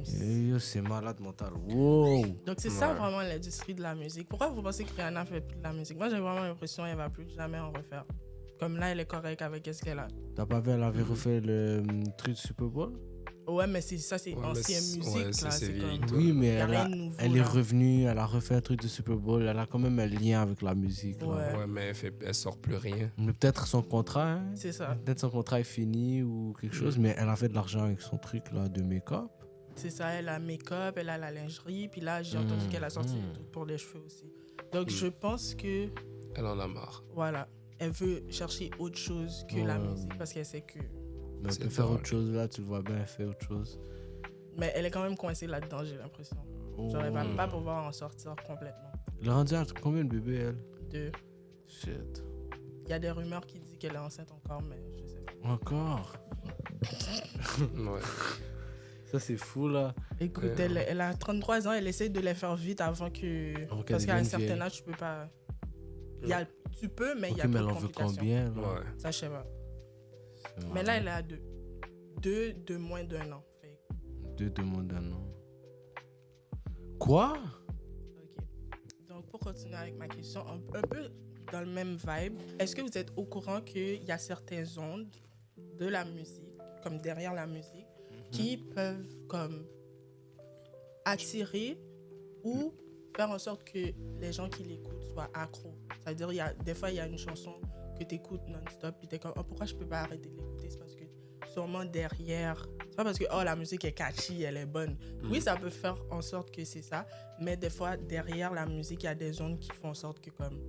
Yo, c'est malade mental. Wow. Donc c'est ça Ouais. vraiment l'industrie de la musique. Pourquoi vous pensez que Rihanna fait plus de la musique? Moi j'ai vraiment l'impression qu'elle va plus jamais en refaire. Comme là, elle est correcte avec ce qu'elle a. T'as pas vu, elle avait refait le truc du Super Bowl? Ouais, mais ça c'est Ouais, mais ancienne musique. ouais, ça, là, c'est c'est vieilli. comme. Oui, mais Y a rien de nouveau, elle est là. revenue, elle a refait un truc de Super Bowl, elle a quand même un lien avec la musique. là. Ouais. Ouais, mais elle sort plus rien. Mais peut-être son contrat, hein? C'est ça. Peut-être son contrat est fini ou quelque chose, mais elle a fait de l'argent avec son truc là de make-up. C'est ça, elle a make-up, elle a la lingerie. Puis là, j'ai entendu qu'elle a sorti des trucs pour les cheveux aussi. Donc je pense que, Elle en a marre. voilà, elle veut chercher autre chose que la Ouais. musique parce qu'elle sait que. Mais elle C'est peut faire drôle. autre chose là, tu le vois bien, elle fait autre chose. Mais elle est quand même coincée là-dedans, j'ai l'impression. Genre, elle va pas pouvoir en sortir complètement. Elle a rendu à combien de bébés elle? Deux. Shit. Il y a des rumeurs qui disent qu'elle est enceinte encore, mais je sais pas. Encore? Ouais. Ça c'est fou là. Écoute, Ouais. elle a 33 ans, elle essaie de les faire vite avant que. Avant qu'elle Parce qu'à un devienne certain vieille. âge, tu peux pas. Tu peux, mais il Ok, y a mais trop elle de en veut complications. combien là? Ouais. Ça, je sais pas. C'est Mais là, malade. elle est à deux. Deux de moins d'un an. Fait. Deux demandes d'un an. Quoi? Ok. Donc, pour continuer avec ma question, un peu dans le même vibe, est-ce que vous êtes au courant qu'il y a certaines ondes de la musique, comme derrière la musique, qui peuvent comme attirer ou faire en sorte que les gens qui l'écoutent soient accros? C'est-à-dire, des fois, il y a une chanson que tu écoutes non-stop, puis tu es comme, oh, pourquoi je peux pas arrêter de l'écouter? C'est parce que sûrement derrière, c'est pas parce que oh, la musique est catchy, elle est bonne. Oui, ça peut faire en sorte que c'est ça, mais des fois, derrière la musique, il y a des zones qui font en sorte que comme,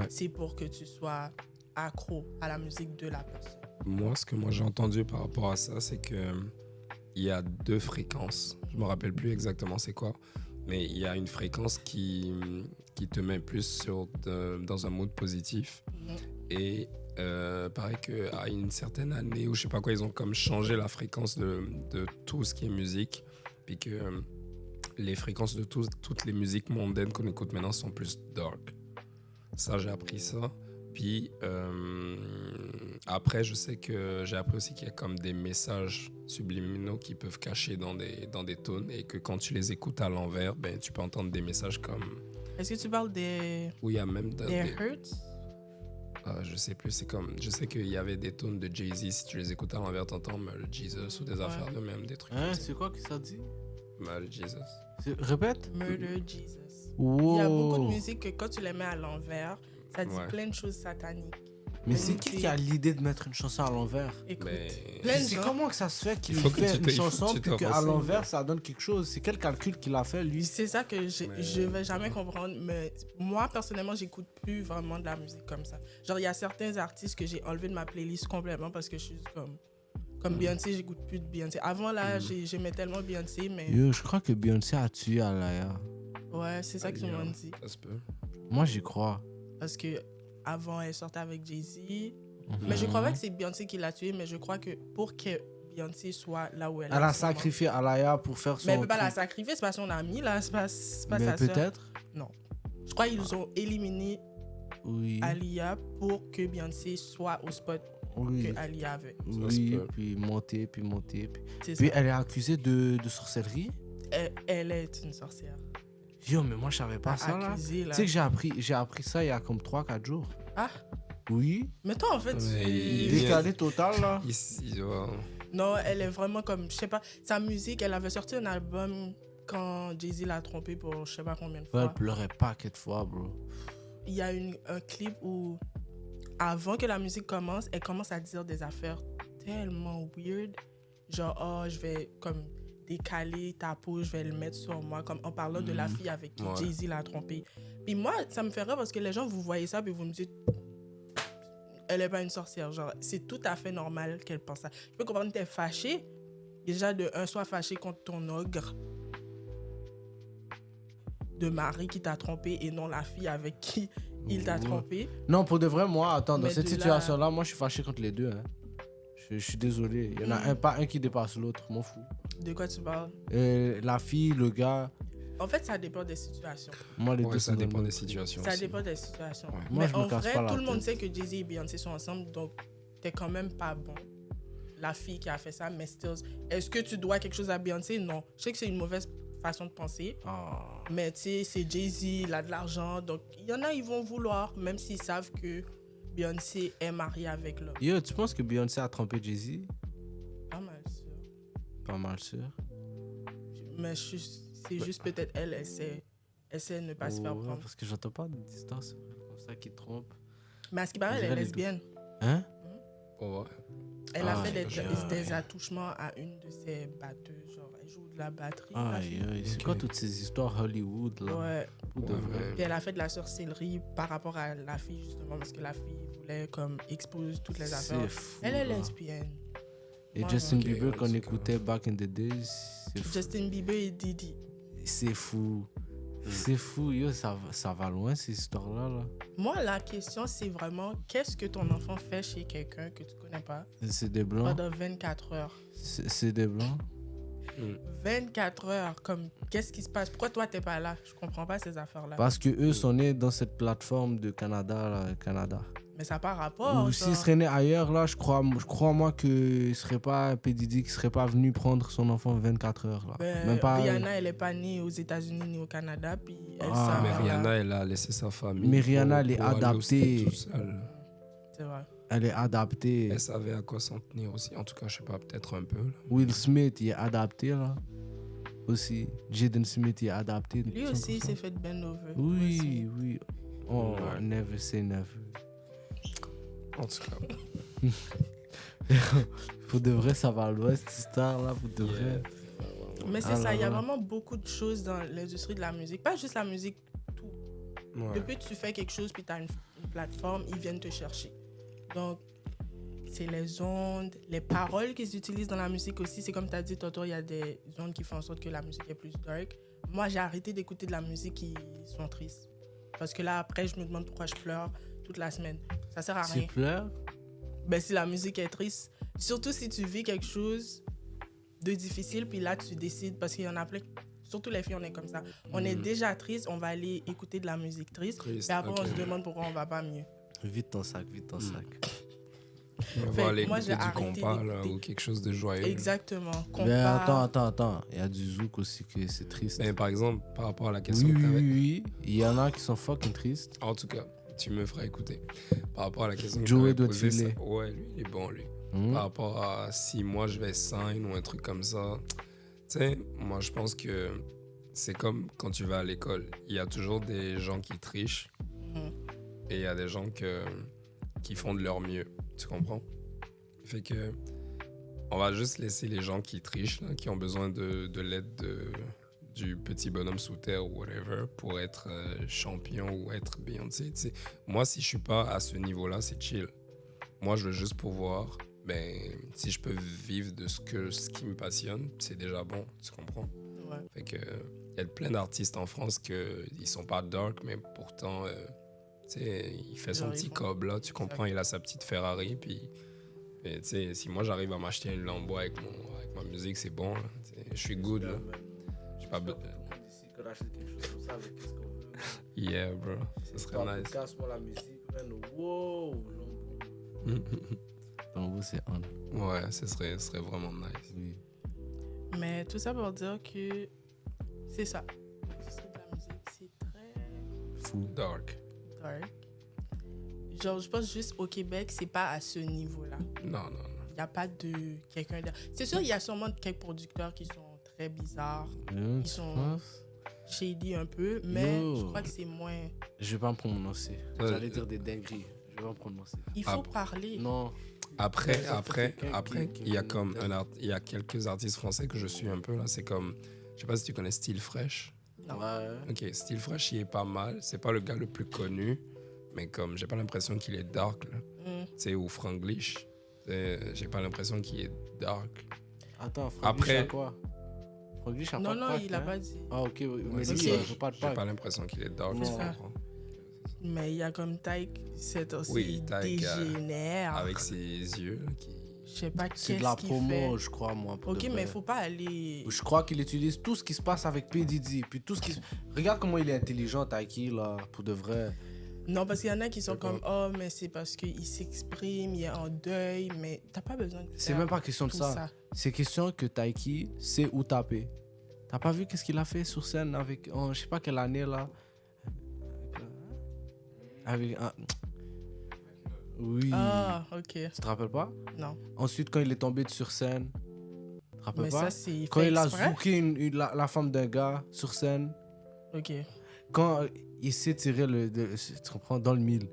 c'est pour que tu sois accro à la musique de la personne. Moi, ce que j'ai entendu par rapport à ça, c'est que il y a 2 fréquences. Je me rappelle plus exactement c'est quoi, mais il y a une fréquence qui te met plus dans un mood positif. Et pareil qu'à une certaine année, ou je sais pas quoi, ils ont comme changé la fréquence de tout ce qui est musique, puis que les fréquences de toutes les musiques mondaines qu'on écoute maintenant sont plus dark. Ça, j'ai appris ça. Puis après, je sais que j'ai appris aussi qu'il y a comme des messages subliminaux qui peuvent cacher dans des tunes, et que quand tu les écoutes à l'envers, ben, tu peux entendre des messages comme... Est-ce que tu parles des... Où il y a même des Hurts? Je sais plus, c'est comme... Je sais qu'il y avait des tunes de Jay-Z, si tu les écoutes à l'envers, t'entends le Jesus ou des affaires de même, des trucs comme ça. C'est quoi que ça dit? Le Jesus. Répète. Murder Jesus. Wow. Il y a beaucoup de musique que quand tu les mets à l'envers, ça dit plein de choses sataniques. Mais c'est qui a l'idée de mettre une chanson à l'envers? Écoute, c'est comment que ça se fait qu'il fait une chanson puis qu'à l'envers ça donne quelque chose? C'est quel calcul qu'il a fait lui? C'est ça que je vais jamais comprendre. Mais moi personnellement, j'écoute plus vraiment de la musique comme ça. Genre il y a certains artistes que j'ai enlevé de ma playlist complètement parce que je suis comme Beyoncé, j'écoute plus de Beyoncé. Avant là, j'aimais tellement Beyoncé, mais... Yo, je crois que Beyoncé a tué Alaya. Ouais, c'est ça que tout le monde dit. Ça se peut. Moi j'y crois. Parce que avant elle sortait avec Jay-Z. Mais je crois pas que c'est Beyoncé qui l'a tuée, mais je crois que pour que Beyoncé soit là où elle est. Elle a sacrifié Alaya pour faire son... Mais elle peut pas la sacrifier, c'est pas son amie là, c'est pas sa sœur. Peut-être. Non. Je crois qu'ils ont éliminé Alia pour que Beyoncé soit au spot que Alia avait. Oui, puis monter. Puis elle est accusée de sorcellerie. Elle est une sorcière. Yo, mais moi je savais pas ça là. Tu sais que j'ai appris ça il y a comme 3-4 jours. Ah? Oui. Mais toi en fait, décalé total là. Non, elle est vraiment comme, je sais pas, sa musique, elle avait sorti un album quand Jay-Z l'a trompée pour je sais pas combien de fois. Elle pleurait pas quelques fois, bro. Il y a un clip où, avant que la musique commence, elle commence à dire des affaires tellement weird. Genre, oh, je vais comme décaler ta peau, je vais le mettre sur moi, comme en parlant de la fille avec qui Jay-Z l'a trompée. Puis moi, ça me fait rire parce que les gens, vous voyez ça, puis vous me dites, elle est pas une sorcière. Genre, c'est tout à fait normal qu'elle pense ça. Je peux comprendre que t'es fâché. Déjà, sois fâché contre ton ogre de mari qui t'a trompé et non la fille avec qui il t'a trompé. Non, pour de vrai, moi, attends, dans cette situation-là, moi, je suis fâché contre les deux. Hein. Je suis désolé. Il y en a pas un qui dépasse l'autre, m'en fous. De quoi tu parles? La fille, le gars. En fait, ça dépend des situations. Moi, les deux, ça dépend des situations. Ça dépend des situations. Ouais. Mais moi, en vrai, tout le monde sait que Jay-Z et Beyoncé sont ensemble, donc t'es quand même pas bon. La fille qui a fait ça, mais still, est-ce que tu dois quelque chose à Beyoncé? Non. Je sais que c'est une mauvaise façon de penser, mais tu sais, c'est Jay-Z, il a de l'argent, donc il y en a, ils vont vouloir, même s'ils savent que Beyoncé est mariée avec l'homme. Yo, tu penses que Beyoncé a trompé Jay-Z? Pas mal sûr. Pas mal sûr. Mais c'est juste peut-être elle essaie de ne pas se faire prendre. Parce que j'entends pas d'histoire comme ça qui trompe. Mais à ce qui paraît, elle est lesbienne. Hein? Ouais. Elle a fait des attouchements à une de ses batteuses. Genre, elle joue de la batterie. C'est quoi toutes ces histoires Hollywood là? Ouais. Puis elle a fait de la sorcellerie par rapport à la fille, justement, parce que la fille voulait comme exposer toutes les affaires. C'est fou. Elle est lesbienne. Et Justin Bieber, qu'on écoutait back in the days, c'est fou. Justin Bieber et Diddy. C'est fou. C'est fou, yo, ça va loin ces histoires-là. Là. Moi, la question, c'est vraiment qu'est-ce que ton enfant fait chez quelqu'un que tu ne connais pas C'est des blancs. Pendant 24 heures. C'est des blancs. 24 heures, comme qu'est-ce qui se passe? Pourquoi toi, tu n'es pas là? Je ne comprends pas ces affaires-là. Parce qu'eux sont nés dans cette plateforme de Canada. Mais ça n'a pas rapport. Ou s'ils seraient nés ailleurs, là, je crois moi qu'il ne serait pas P. Diddy qui ne serait pas venu prendre son enfant 24 heures. Là. Même pas... Rihanna, elle n'est pas née aux États-Unis ni au Canada. Puis mais Rihanna, elle a laissé sa famille. Mais Rihanna, elle est adaptée. C'est vrai. Elle est adaptée. Elle savait à quoi s'en tenir aussi. En tout cas, je sais pas, peut-être un peu. Là. Will Smith, il est adapté, là. Aussi. Jaden Smith, il est adapté. Lui aussi, il s'est fait bend over. Oui. Oh, Ouais. never say never. En tout cas. Pour de vrai, ça va à l'ouest, cette histoire-là, pour de vrai. Mais c'est Ah ça, là il y a là. vraiment beaucoup de choses dans l'industrie de la musique. Pas juste la musique, tout. Ouais. Depuis que tu fais quelque chose, puis tu as une plateforme, ils viennent te chercher. Donc, c'est les ondes, les paroles qu'ils utilisent dans la musique aussi. C'est comme tu as dit, Toto, il y a des ondes qui font en sorte que la musique est plus dark. Moi, j'ai arrêté d'écouter de la musique qui sont tristes. Parce que là, après, je me demande pourquoi je pleure toute la semaine. Ça sert à Tu rien. pleures? Ben, si la musique est triste, surtout si tu vis quelque chose de difficile, puis là, tu décides, parce qu'il y en a plein, surtout les filles, on est comme ça. On est déjà triste, on va aller écouter de la musique triste, Triste, et après, ok. on se demande pourquoi on va pas mieux. Vite ton sac, vite ton sac. On Fait va que aller moi, écouter j'ai du arrêté compas là, d'écouter. ou quelque chose de joyeux. Exactement. Mais Compas. attends. Il y a du zouk aussi que c'est triste. Mais par exemple, par rapport à la question Oui, que tu oui, avais. oui. Il y en a qui sont fucking tristes. En tout cas, tu me feras écouter. Par rapport à la question que tu Joey avais doit posée, filer. ouais, lui, il est bon, lui. Hmm. Par rapport à si moi je vais sign ou un truc comme ça, tu sais, moi je pense que c'est comme quand tu vas à l'école. Il y a toujours des gens qui trichent Mhm. et il y a des gens qui font de leur mieux. Tu comprends? Fait que on va juste laisser les gens qui trichent, là, qui ont besoin de l'aide du petit bonhomme sous terre ou whatever pour être champion ou être Beyoncé. Tu sais. Moi, si je suis pas à ce niveau-là, c'est chill. Moi, je veux juste pouvoir, ben, si je peux vivre de ce qui me passionne, c'est déjà bon, tu comprends? Ouais. Fait que il y a plein d'artistes en France qui sont pas dark, mais pourtant, tu sais, il fait son Genre, petit ils font- cob là, tu comprends? Il a sa petite Ferrari, puis et, tu sais, si moi j'arrive à m'acheter une Lambo avec ma musique, c'est bon. Là, tu sais, je suis good là. J'ai pas be- Yeah, bro, ça serait nice. Casse-moi la musique, wow. Donc vous, c'est on. Ouais, ce serait vraiment nice. Oui. Mais tout ça pour dire que c'est ça. L'industrie de la musique, c'est très Fou. Dark. dark. Genre, je pense juste au Québec, c'est pas à ce niveau-là. Non. Il n'y a pas de quelqu'un... C'est sûr, il y a sûrement quelques producteurs qui sont très bizarres, Hein, Ils tu sont- penses? shady un peu, mais Yo. je crois que c'est moins... Je vais pas me prononcer. Ouais. J'allais dire des dingueries. Je vais pas me prononcer. Il faut Ah. parler. Non. Après, Ça fait quelqu'un qui il y a connaît comme peut-être. il y a quelques artistes français que je suis un peu là. C'est comme, je sais pas si tu connais Style Fresh. Non. Ouais. Ok, Style Fresh, il est pas mal. C'est pas le gars le plus connu, mais comme j'ai pas l'impression qu'il est dark là. Mm. Tu sais, ou Franglish. J'ai pas l'impression qu'il est dark. Attends, Franglish Après- a quoi? Franglish a Non, pas de non, pack, il a hein? pas dit. Ah, ok, oui. Mais c'est lui, ça. il veut pas de J'ai pack. pas l'impression qu'il est dark. Non. tu C'est ça. comprends? Mais il y a comme Tyke, c'est aussi Oui, Tyke, dégénère. Avec ses yeux là, qui. Je sais pas C'est qu'est-ce de la qu'il promo, fait. je crois, moi. pour Ok, de mais vrai. il faut pas aller... Je crois qu'il utilise tout ce qui se passe avec P. Diddy. Puis tout ce qui... Regarde comment il est intelligent, Taiki, là, pour de vrai. Non, parce qu'il y en a qui sont D'accord. comme, oh, mais c'est parce qu'il s'exprime, il est en deuil, mais t'as pas besoin de C'est faire même pas question de tout ça. ça. C'est question que Taiki sait où taper. T'as pas vu qu'est-ce qu'il a fait sur scène avec... en je sais pas quelle année, là. Avec un... Oui. Ah, ok. Tu te rappelles pas? Non. Ensuite, quand il est tombé sur scène. Tu te rappelles Mais pas? ça, c'est Quand fait il a exprès? zouké la femme d'un gars sur scène. Ok. Quand il s'est tiré tu comprends, dans le mille.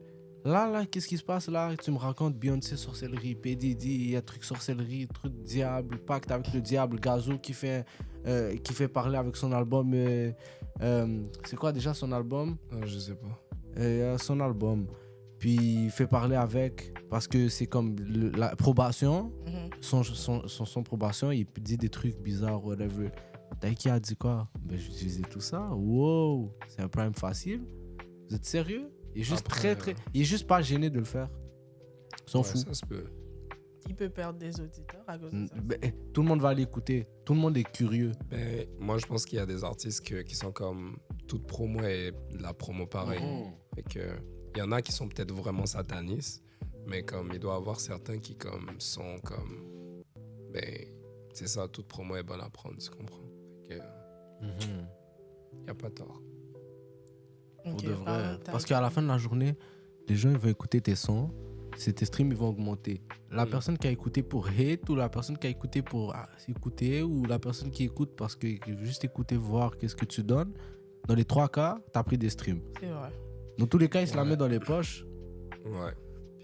Là, qu'est-ce qui se passe là? Tu me racontes Beyoncé sorcellerie, P. Diddy, il y a truc sorcellerie, truc diable, pacte avec le diable, Gazo qui fait parler avec son album. C'est quoi déjà son album? Je sais pas. Son album. Puis il fait parler avec, parce que c'est comme la probation, Mhm. son probation, il dit des trucs bizarres, whatever. Taiki a dit quoi? Ben, j'utilisais tout ça. Wow, c'est un prime facile. Vous êtes sérieux? Il est juste Après, il est juste pas gêné de le faire. Ils s'en Ouais, fout. ça se peut. Il peut perdre des auditeurs à cause de ça. Ben, tout le monde va l'écouter. Tout le monde est curieux. Ben, moi, je pense qu'il y a des artistes qui sont comme toute promo et de la promo pareil. Fait que, il y en a qui sont peut-être vraiment satanistes, mais comme il doit y avoir certains qui comme sont comme, ben, c'est ça, toute promo est bonne à prendre, tu comprends? Fait que, y a pas tort. Pour Ok, de vrai. parlons de Parce Tyke. qu'à la fin de la journée, les gens ils vont écouter tes sons, tes streams ils vont augmenter. La personne qui a écouté pour hate ou la personne qui a écouté pour écouter ou la personne qui écoute parce qu'il veut juste écouter, voir qu'est-ce que tu donnes, dans les trois cas, t'as pris des streams. C'est vrai. Dans tous les cas, il se la Ouais. met dans les poches. Ouais.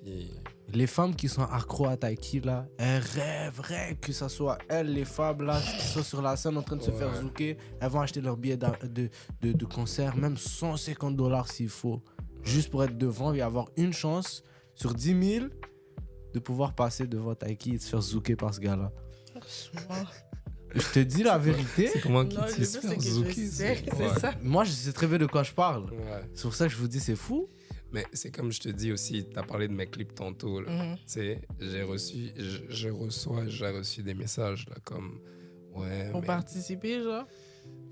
Puis, Les femmes qui sont accro à Taiki, là, elles rêveraient que ce soit elles, les femmes, là, qui sont sur la scène en train de se Ouais. faire zouker. Elles vont acheter leur billet de concert, même $150 s'il faut, juste pour être devant et avoir une chance sur 10 000 de pouvoir passer devant Taiki et de se faire zouker par ce gars-là. Franchement. Je te dis la vérité. c'est comment Non, qu'il le dit pire, se c'est faire que je zouker, sais, c'est ouais. ça. Moi, je sais très bien de quoi je parle. Ouais. C'est pour ça que je vous dis, c'est fou. Mais c'est comme je te dis aussi, tu as parlé de mes clips tantôt. Là. Mhm. Tu sais, j'ai reçu des messages là, comme ouais, Pour mais participer, genre.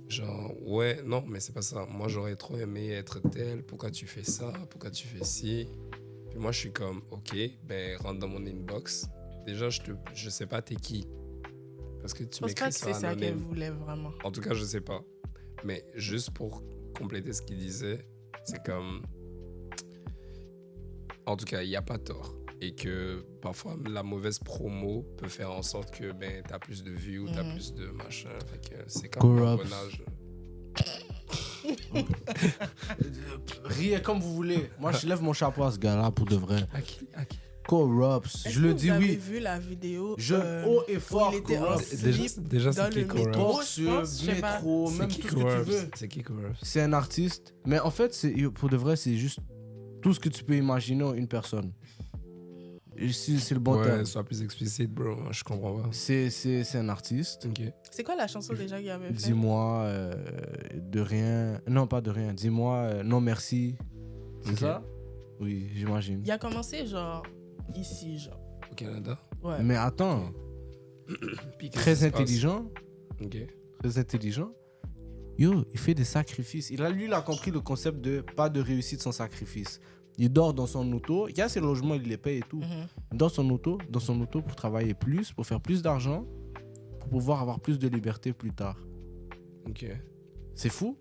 genre ouais, non, mais c'est pas ça. Moi, j'aurais trop aimé être tel. Pourquoi tu fais ça? Pourquoi tu fais ci? Puis moi, je suis comme ok, ben rentre dans mon inbox. Déjà, je sais pas t'es qui, parce que Je tu pense pas m'écris que sur c'est ça qu'elle anonyme. voulait vraiment. En tout cas, je sais pas. Mais juste pour compléter ce qu'il disait, c'est comme. En tout cas, il n'y a pas tort. Et que parfois, la mauvaise promo peut faire en sorte que ben, tu as plus de vues ou tu as Mhm. plus de machin. Fait que c'est comme un Corrupts. engrenage. Riez comme vous voulez. Moi, je lève mon chapeau à ce gars-là pour de vrai. À qui? Corrupts. Est-ce Je le que dis vous avez oui. vu la vidéo Je haut et où fort. il était en Corrupts. slip Déjà, dans c'est qui le métro? Corrupts? Porsche, je pense, je sais pas. métro, C'est même qui tout ce que tu Corrupts? veux. C'est qui Corrupts? C'est un artiste. Mais en fait, pour de vrai, c'est juste tout ce que tu peux imaginer en une personne. Et c'est le bon Ouais, terme. sois plus explicite, bro. Je comprends pas. C'est un artiste. Ok. C'est quoi la chanson déjà qu'il avait fait? Dis-moi de rien. Non, pas de rien. Dis-moi non merci. C'est Ok. ça? Oui, j'imagine. Il a commencé genre ici, genre. Au Canada? Ouais. Mais attends, Puis qu'est-ce qui très se passe? intelligent. Ok. Très intelligent. Yo, il fait des sacrifices. Lui, il a compris le concept de pas de réussite sans sacrifice. Il dort dans son auto. Il y a ses logements, il les paye et tout. Mhm. Dans son auto pour travailler plus, pour faire plus d'argent, pour pouvoir avoir plus de liberté plus tard. Ok. C'est fou.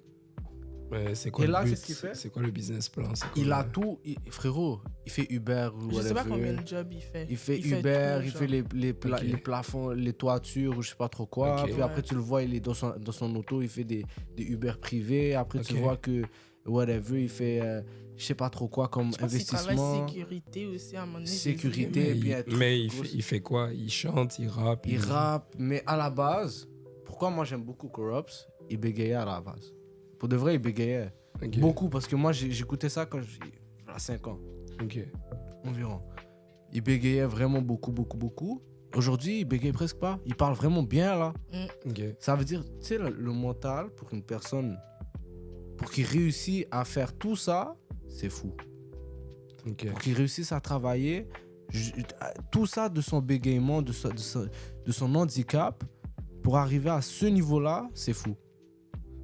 Mais c'est quoi Et le là, but? qu'est-ce qu'il fait? C'est quoi le business plan? C'est quoi Il a le- tout. Frérot, il fait Uber ou Je sais pas whatever. combien de jobs il fait. Il fait Uber, tout, il genre. fait Ok. les plafonds, les toitures ou je sais pas trop quoi. Ok. Puis après, Ouais. tu le vois, il est dans son auto, il fait des Uber privés. Après, tu Ok. vois que, whatever, il fait je sais pas trop quoi comme Je pense qu'il travaille investissement. sécurité aussi à un moment donné. Sécurité. j'ai vu. Et puis, Mais, un truc mais gros. il fait quoi? Il chante, il rappe. Il rappe, mais à la base, pourquoi moi j'aime beaucoup Corrupts? Il bégayait à la base. Pour de vrai, il bégayait. Ok. Beaucoup, parce que moi j'écoutais ça quand j'avais 5 ans Ok. environ. Il bégayait vraiment beaucoup. Aujourd'hui, il bégaye presque pas. Il parle vraiment bien là. Ok. Ça veut dire, tu sais, le mental pour une personne, pour qu'il réussisse à faire tout ça, c'est fou. Ok. Pour qu'il réussisse à travailler, tout ça de son bégaiement, de son handicap, pour arriver à ce niveau-là, c'est fou.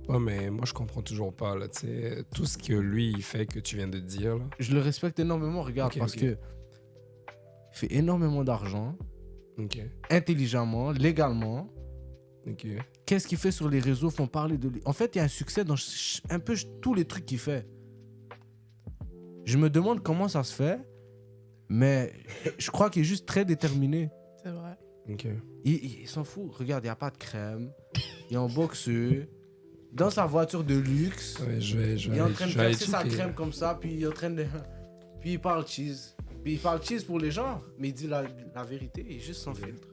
Ouais, mais moi, je comprends toujours pas, là, tu sais, tout ce que lui, il fait, que tu viens de dire, là. Je le respecte énormément, regarde, Ok, parce ok. que il fait énormément d'argent, Ok. intelligemment, légalement. Ok. Qu'est-ce qu'il fait sur les réseaux font parler de lui. En fait, il y a un succès dans un peu tous les trucs qu'il fait. Je me demande comment ça se fait, mais je crois qu'il est juste très déterminé. C'est vrai. Ok. Il s'en fout. Regarde, il n'y a pas de crème. Il est en boxeux. Dans sa voiture de luxe. Ouais, Il est en train de je vais verser sa checker. crème comme ça, puis il est en train de... Puis il parle cheese. Puis il parle cheese pour les gens, mais il dit la vérité, il est juste sans filtre.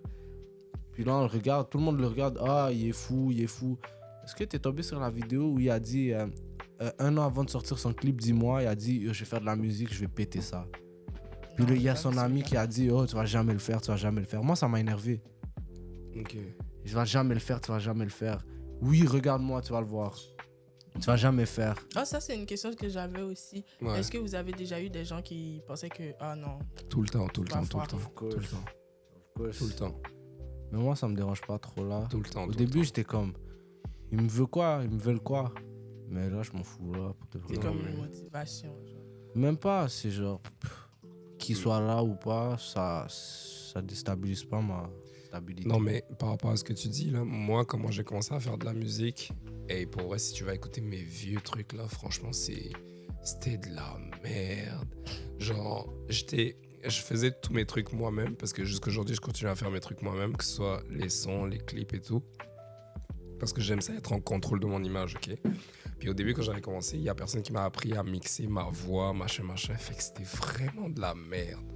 Puis là, on le regarde, tout le monde le regarde. Ah, il est fou, il est fou. Est-ce que tu es tombé sur la vidéo où il a dit, 1 an avant de sortir son clip, 10 mois, il a dit, je vais faire de la musique, je vais péter ça. Puis là, il y a son ami qui a dit, oh, tu vas jamais le faire, tu vas jamais le faire. Moi, ça m'a énervé. Ok. Je vais jamais le faire, tu vas jamais le faire. Oui, regarde-moi, tu vas le voir. Tu vas jamais faire. Ah, ça, c'est une question que j'avais aussi. Ouais. Est-ce que vous avez déjà eu des gens qui pensaient que, ah non, Tout le temps, tout le Pas temps, tout le fort. temps. Tout le temps. Tout le temps. Mais moi, ça me dérange pas trop là. Tout le temps. Au tout le début, j'étais comme, ils me veulent quoi? Ils me veulent quoi? Mais là, je m'en fous là, pour de vrai. c'est Non, comme mais- une motivation. genre. Même pas, c'est genre, qu'il soit là ou pas, ça déstabilise pas ma stabilité. Non, mais par rapport à ce que tu dis, là, moi, comment j'ai commencé à faire de la musique, et pour vrai, si tu vas écouter mes vieux trucs, là, franchement, c'était de la merde. Genre, je faisais tous mes trucs moi-même, parce que jusqu'à aujourd'hui, je continue à faire mes trucs moi-même, que ce soit les sons, les clips et tout. parce que j'aime ça être en contrôle de mon image, ok? Puis au début, quand j'avais commencé, il y a personne qui m'a appris à mixer ma voix, machin. Fait que c'était vraiment de la merde.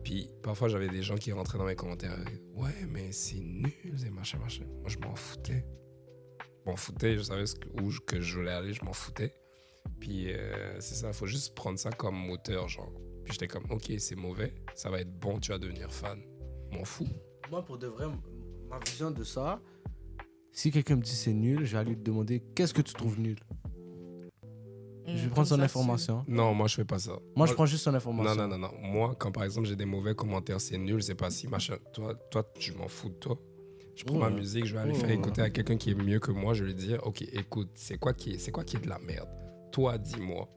Puis parfois, j'avais des gens qui rentraient dans mes commentaires. Ouais, mais c'est nul, et machin. Moi, je m'en foutais. Je savais où que je voulais aller, je m'en foutais. Puis c'est ça, il faut juste prendre ça comme moteur, genre. Puis j'étais comme, ok, c'est mauvais, ça va être bon, tu vas devenir fan. M'en fous. Moi, pour de vrai, ma vision de ça, si quelqu'un me dit c'est nul, je vais aller lui demander qu'est-ce que tu trouves nul. Je vais prendre son information. Non, moi, je fais pas ça. Moi, je prends juste son information. Non. Moi, quand par exemple, j'ai des mauvais commentaires, c'est nul, c'est pas si, machin. Toi, je m'en fous de toi. Je prends ma musique, je vais aller faire écouter à quelqu'un qui est mieux que moi. Je vais lui dire, ok, écoute, c'est quoi qui est de la merde? Toi, dis-moi.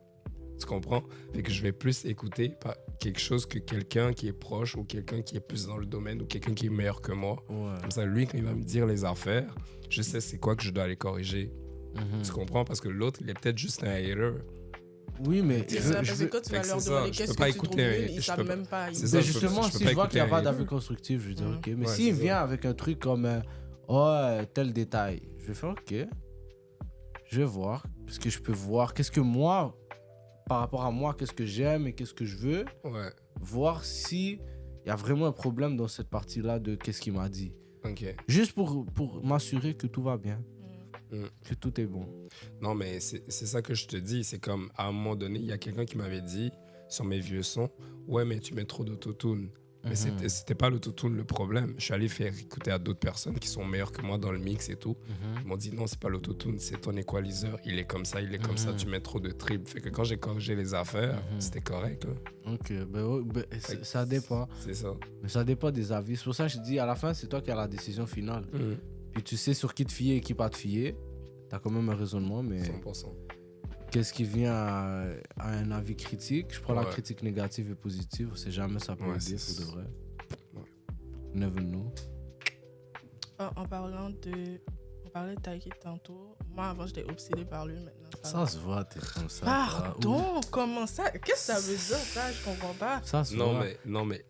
Tu comprends? Fait que je vais plus écouter quelque chose que quelqu'un qui est proche ou quelqu'un qui est plus dans le domaine ou quelqu'un qui est meilleur que moi. Ouais. Comme ça, lui, quand il va me dire les affaires, je sais c'est quoi que je dois aller corriger. Tu comprends? Parce que l'autre, il est peut-être juste un hater. Oui, mais C'est ça, parce que quand tu vas leur demander qu'est-ce que tu trouves nul, ils savent même pas. C'est ça, justement, si je vois qu'il n'y a pas d'avis constructif, je vais dire ok. Mais s'il vient avec un truc comme tel détail, je vais faire ok. Je vais voir. Parce que je peux voir qu'est-ce que moi, par rapport à moi, qu'est-ce que j'aime et qu'est-ce que je veux. Ouais. Voir si il y a vraiment un problème dans cette partie-là de qu'est-ce qu'il m'a dit. Ok. Juste pour m'assurer que tout va bien. Que tout est bon. Non, mais c'est ça que je te dis. C'est comme, à un moment donné, il y a quelqu'un qui m'avait dit, sur mes vieux sons, ouais, mais tu mets trop d'autotune. Mais c'était pas l'autotune le problème. Je suis allé faire écouter à d'autres personnes qui sont meilleures que moi dans le mix et tout. Ils m'ont dit, non, c'est pas l'autotune, c'est ton equalizer. Il est comme ça, tu mets trop de trip. Fait que quand j'ai corrigé les affaires, c'était correct. Là. Ok, ça dépend. C'est ça. Mais ça dépend des avis. C'est pour ça que je dis, à la fin, c'est toi qui as la décision finale. Puis tu sais sur qui te fier et qui pas te fier. T'as quand même un raisonnement, mais 100%. Qu'est-ce qui vient à un avis critique? Je prends la critique négative et positive. On sait jamais ça peut aider pour de vrai. Never know. On parlait de Taiki tantôt. Moi, avant, j'étais obsédée par lui. Maintenant, ça se voit, t'es comme ça. Pardon, comment ça? Qu'est-ce que ça veut dire, ça? Je comprends pas. Ça se voit. Non, mais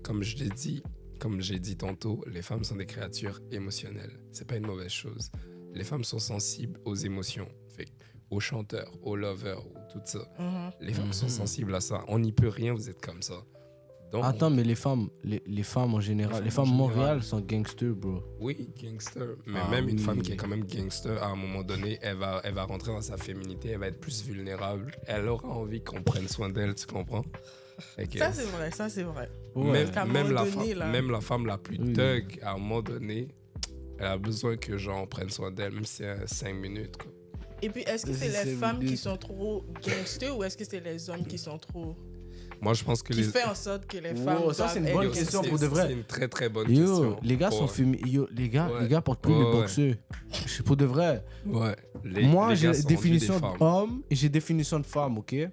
comme j'ai dit tantôt, les femmes sont des créatures émotionnelles. C'est pas une mauvaise chose. Les femmes sont sensibles aux émotions. Fait aux chanteurs, aux lovers, tout ça. Les femmes sont sensibles à ça. On n'y peut rien, vous êtes comme ça. Donc, attends, mais les femmes en général, les femmes Montréal sont gangsters, bro. Oui, gangster. Mais même une femme qui est quand même gangster, à un moment donné, elle va rentrer dans sa féminité, elle va être plus vulnérable. Elle aura envie qu'on prenne soin d'elle, tu comprends? Ça, c'est vrai. Ouais. Même la femme la plus thug, à un moment donné, elle a besoin que j'en prenne soin d'elle, même si c'est 5 minutes. Quoi. Et puis, est-ce que c'est les femmes qui sont trop gangsters ou est-ce que c'est les hommes qui sont trop... Moi, je pense que qui fait en sorte que les femmes... ça, c'est une bonne question pour de vrai. C'est une très, très bonne question. Les gars sont les gars portent plus les boxeurs. C'est pour de vrai. Ouais. Moi, j'ai définition d'homme et j'ai définition de femme, ok? Ouais.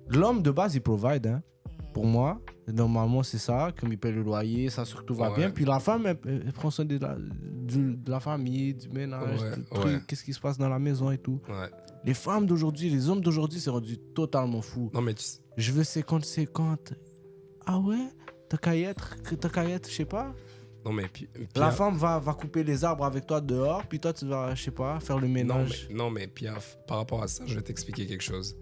L'homme, de base, il provide, hein. Pour moi, normalement, c'est ça. Comme il paye le loyer, ça surtout va bien. Puis la femme, elle prend soin de la famille, du ménage, du truc, qu'est-ce qui se passe dans la maison et tout. Ouais. Les femmes d'aujourd'hui, les hommes d'aujourd'hui, c'est rendu totalement fou. Non, mais je veux 50-50. Ah ouais? T'as qu'à y être, je sais pas. Non, mais puis la femme va couper les arbres avec toi dehors, puis toi, tu vas, je sais pas, faire le ménage. Non, mais Piaf, par rapport à ça, je vais t'expliquer quelque chose.